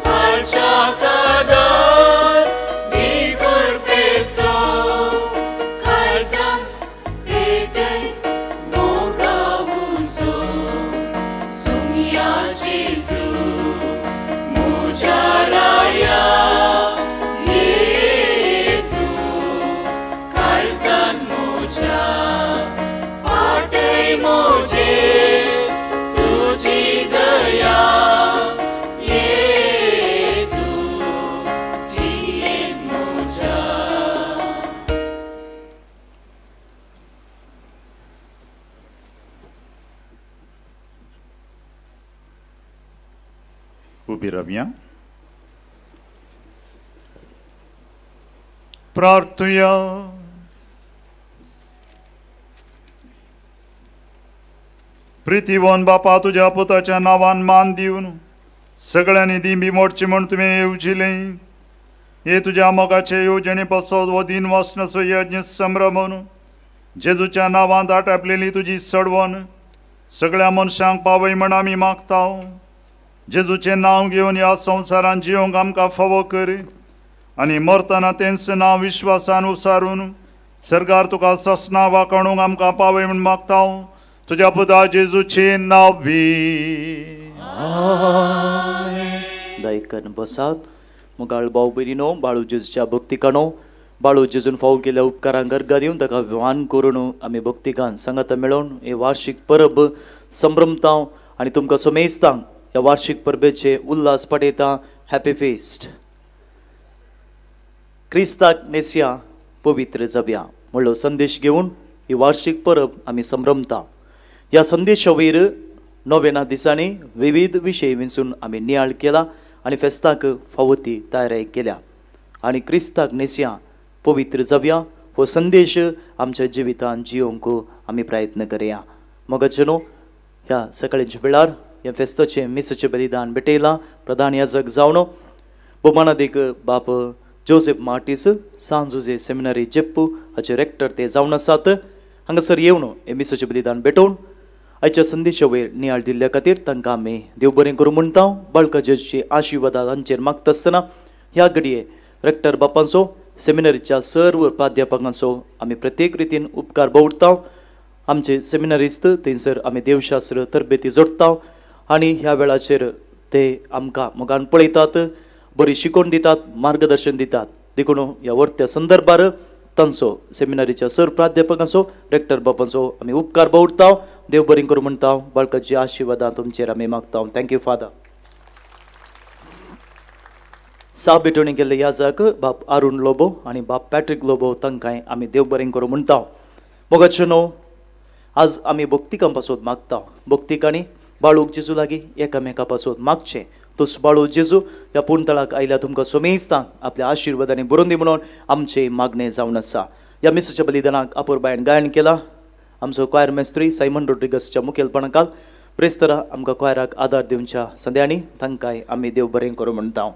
काळच्या कादार दिकुरपेसो काळजांत भेटय मोगावजो सुम्या जेजू म्हज्या राया ये तूं काळजांत म्हज्या पाटय म्हजेर तुजी दया ये तूं जियेंत म्हज्या उबी रावया. प्रार्थुया. प्रितीवन बापा तुझ्या पुताच्या नावान मान दिवन सगळ्यांनी दिंबी मोडची म्हण तुवें येवजिले हे तुझ्या मोगाचे येवजणे पासत वो दिन वचनसो यज्ञ संभ्रमन जेजूच्या नांवांत आटापलेली तुजी सडवण सगळ्या मनशांक पावय म्हण आमी मागता. जेजूचें नांव घेवन ह्या संवसारांत जियोंक आमकां फावो कर आनी मरतना तेंच नांव विश्वासान उसारून सर्गार तुका ससना वाकणूंक आमकां पावय म्हण मागता. तुझ्या पुता जेजूचे नांवी. दायकन बसात. मुगाळ भाऊ बहिणीनो, बाळू जेजूच्या भक्तिकानो, बाळू जेजून फावो केल्या उपकारांक गर्गा दिवन ताका मान करून आमी भक्तिकान सांगात मेळोवन हे वार्षिक परब संभ्रमता आनी तुमकां सोमेजता. ह्या वार्षिक परबेचे उल्हास पटयता. Happy feast. क्रिस्ताक नेसया पवित्र जव्या म्हणलो संदेश घेवन ही वार्षिक परब आमी संभ्रमता. ह्या संदेशा वयर नोवेना दिसांनी विविध विशय विंचून आमी नियाळ केला आनी फेस्ताक फावो ती तयारी केल्या आनी क्रिस्ताक नेसया पवित्र जव्या हो संदेश आमच्या जिवितांत जियोंक आमी प्रयत्न करया. मोगाचेनो, ह्या सकाळच्या वेळार ह्या फेस्ताचे मिसाचें बलिदान भेटयलां. प्रधान याजक जावन भोवमानादीक बाप जोसेफ मार्टिस सांजुजे सेमिनरी जेप्पू हाचे रेक्टर ते जावन आसात. हांगासर येवन हे मिसाचें बलिदान भेटोवन आयच्या संदेशा वयर नियाळ दिल्ल्या खातीर तांकां आमी देव बरें करूं म्हणटा. बाळका जेजूची आशिर्वाद तांचेर मागता आसतना ह्या घडये रेक्टर बापांचो, सेमिनरीच्या सर्व प्राध्यापकांचो आमी प्रत्येक रितीन उपकार भोगता. आमचे सेमिनरिस्ट थंयसर आमी देवशास्त्र तरबेती जोडटा आनी ह्या वेळाचेर ते आमकां मोगान पळयतात, बरी शिकवण दितात, मार्गदर्शन दितात. देखून ह्या वर्त्या संदर्भार तांचो सेमिनरीच्या सर प्राध्यापकांचो, रेक्टर बापांचो आमी उपकार भोगता. देव बरें करूं म्हणटा. बाळकाची आशिर्वादां तुमचेर आमी मागता. Thank you father. साप भेटोवणी केल्ले याजक बाप अरुण लोबो आनी बाप पॅट्रिक लोबो तांकांय आमी देव बरें करूं म्हणटा. मोगाचेनो, आज आमी भक्तिकां पासून मागता भक्तिकांनी बाळूक जेजू लागीं एकामेका पासून मागचें तोच बाळू जेजू ह्या पुणतळाक आयल्या तुमकां सोमेस्तांक आपल्या आशिर्वादांनी बरोवन दी म्हणून आमचें मागणें जावन आसा. ह्या मिसाच्या बलिदानाक आपुरबायेन गायन केलां. आमचो क्वायर मेस्त्री सायमन रोड्रिगसच्या मुखेलपणाखाल प्रेस्तरां आमकां क्वायराक आदार दिवच्या संद्यांनी तांकांय आमी देव बरें करूं म्हणटा.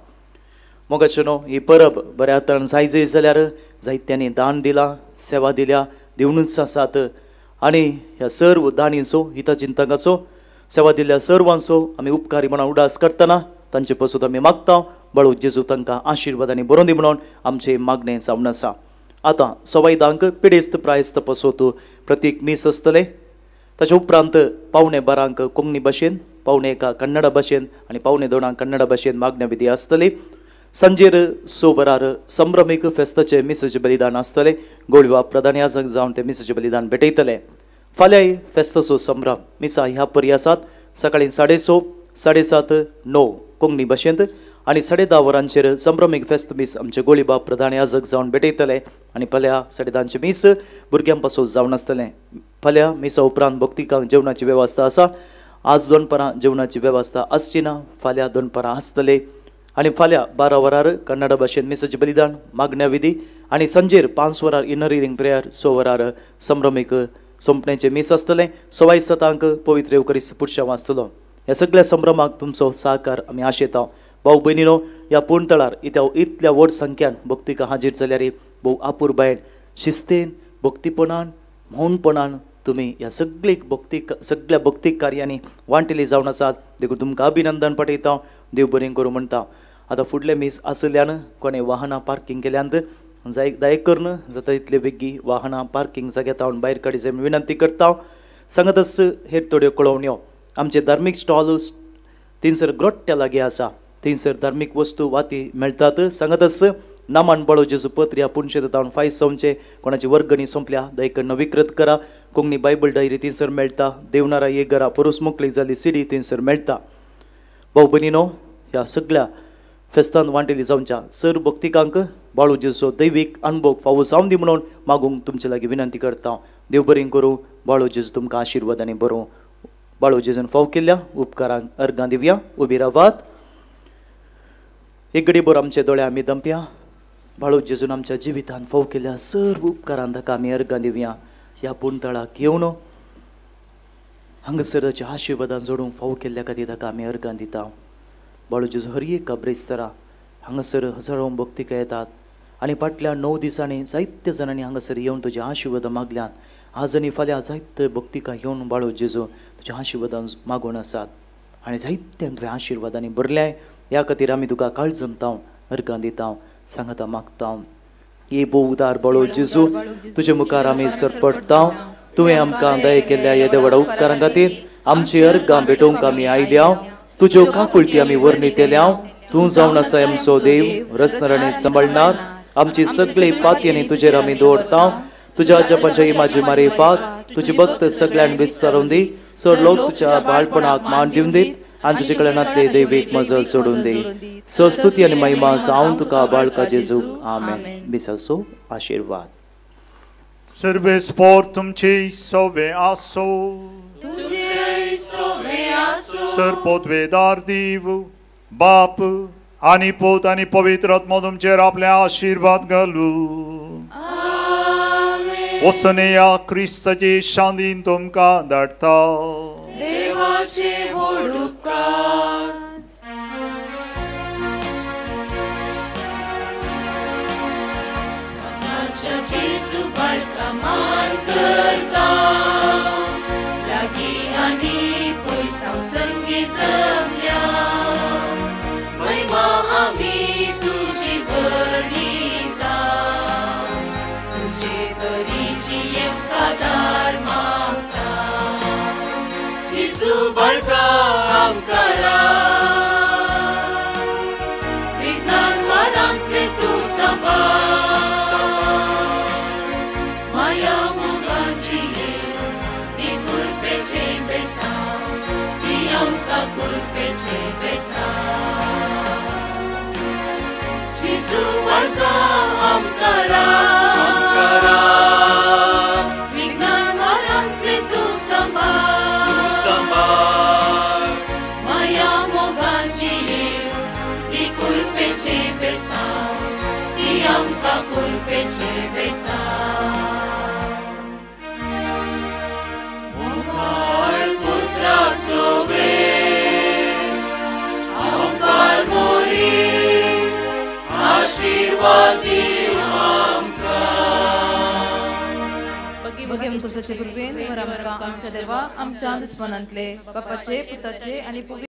मोगाचें न्हू ही परब बऱ्या तरेन जायत जाल्यार जायत्यांनी दान दिलां सेवा दिल्या दिवनूच आसात आनी ह्या सर्व दानींचो हितचिंतकाचो सेवा दिल्ल्या सर्वांचो आमी उपकारी म्हणून उडास करतना तांचे पासून आमी मागता बाळू जेजू तांकां आशिर्वादांनी बरोवन दी म्हणून आमचें मागणें जावन आसा. आतां सवायदांक पिडेस्त प्रायस्त पासून प्रतीक मीस आसतले. ताचे उपरांत 11:15 कोंकणी भाशेन 1:45 कन्नड भाशेन आनी 2:45 कन्नड भाशेन मागण्या विधी आसतली. सांजेर 6 संभ्रमीक फेस्ताचे मिसाचे बलिदान आसतले. गोळवा प्रधान याजक जावन ते मिसाचे बलिदान भेटयतले. फाल्यां फेस्ताचो संभ्रम मिसा ह्या परी आसात. सकाळीं 6:30 7:30 9 कोंकणी भाशेंत आनी 10:30 वरांचेर संभ्रमीक फेस्त मीस आमचे गोळीबाब प्रधान याजक जावन भेटयतले आनी फाल्यां 10:30 मीस भुरग्यां पासून जावन आसतलें. फाल्यां मिसा उपरांत भक्तिकांक जेवणाची वेवस्था आसा. आज 2 जेवणाची वेवस्था आसची ना. फाल्यां 2 आसतले आनी फाल्यां 12 वरार कन्नड भाशेन मिसाचे बलिदान मागण्या विधी आनी सांजेर 5 वरार इनर हिलिंग प्रेयर 6 वरार संभ्रमीक सोंपणेचे मीस आसतले. 7:15 पवित्र एवकरिस्त पुडशांव आसतलो. ह्या सगळ्या संभ्रमाक तुमचो सहकार आमी आशेता. भाऊ भयणीनो ह्या पुणतळार इतल्या व्हड संख्यान भक्तिका हाजीर जाल्यार भोव आपुरबायेन शिस्तेन भक्तीपणान मौनपणान तुमी ह्या सगळ्या भक्तीक कार्यांनी वांटिली जावन आसात. देखून तुमकां अभिनंदन पठयता. देव बरें करूं म्हणटा. आतां फुडले मीस आसल्यान कोणें वाहनां पार्किंग केल्यांत दयेक करून जाता तितले बेगी वाहनां पार्किंग जाग्यात हांव भायर काडची विनंती करता. सांगतच हेर थोड्यो कळोवण्यो आमचे धार्मीक स्टॉल थंयसर ग्रोट्ट्या लागीं आसा. थंयसर धार्मीक वस्तू वाती मेळटात. सांगतच नामान बाळू जेजू पत्र्या पुणशे जावन फायज सोमचे कोणाची वर्गणी सोंपल्या दयकडनं विक्रत करा. कोंकणी बायबल डायरी थंयसर मेळटा. देवनारा एक घरा परूस मोकळी जाल्ली सीडी थंयसर मेळटा. भाऊ भयणीनो ह्या सगळ्या फेस्तान वांटिली जावच्या सर्व भक्तिकांक बाळू जेजूचो दैवीक अनुभव फावो जावन दी म्हणून मागूंक तुमचे लागीं विनंती करता. देव बरें करूं. बाळू जेजू तुमकां आशिर्वादांनी बरो. बाळू जेजून फाव केल्ल्या उपकारांक अर्गां दिवया. उबी रावात. एक घडी भर आमचे दोळे आमी दंपया. बाळू जेजून आमच्या जिवितांत फाव केल्ल्या सर्व उपकारांक ताका आमी अर्गां दिवया. ह्या पुणतळाक येवन हांगासर ताच्या आशिर्वादान जोडूंक फाव केल्ल्या खातीर ताका आमी अर्गां दिता. बाळू जेजू हर एक काब्रेस्तारा हांगासर हजारो भक्तिका येतात आनी फाटल्या 9 दिसांनी जायत्या जाणांनी हांगासर येवन तुजें आशिर्वाद मागल्यात. आज आनी फाल्यां जायते भक्तिका येवन बाळू जेजू तुज्या आशिर्वादान मागून आसात आनी जायत्यांक तुवें आशिर्वादांनी भरल्याय. ह्या खातीर आमी तुका काळजमता अर्गां दिता सांगता मागता. ये उदार बाळू जेजू तुजे मुखार आमी सरपडटा. तुवें आमकां दया केल्ल्या येदे व्हडा उपकारां खातीर आमची अर्गां भेटोवंक आमी आयल्या. तुज्यो काकुळटी आमी वर्णितल्या. तूं जावन आसा आमचो देव रचणारांनी सांबाळणार. आमची सगळी पातयेंनी तुजेर आमी दवरता. तुज्या जपाच्या इमाची मारेफात तुजी भक्त सगळ्यांक विस्तारून दी. चड लोक तुज्या बाळपणाक मान दिवन दीत आनी तुजे कडल्यानातले दैवीक मजल सोडून दी. सस्तुती आनी महिमा जावं तुका बाळका जेजू. आमेन. बिसाचो आशिर्वाद. सर्वेस्पोर तुमची सोबे आसो. सरपोतवेदार देव बाप आनी पोत आनी पवित्र आत्मा तुमचेर आपले आशिर्वाद घालू. वसनेया क्रिस्ताची शांतीन तुमकां धाडटा. देवाचे व्हड उपकार. जेजू बाळका मान करता लागीं आनी पयस हांव संगी जमल्या. महिमा आमी तुजी वर्णिता. तुजे बरीची येवकादार मागता. जेजू बाळका आमकां विज्ञान वारांतले तूं सांबाळ. माया मोगाची ती कुरपेचे बेसांव. ती आमकां कुरपेचे बेसांव. जेजू बाळका आमकां विज्ञान वारांतले तूं बगे कृपेन वर आमकां आमच्या देवा आमच्या दुस्मनांतले बापाचे पुताचे आणि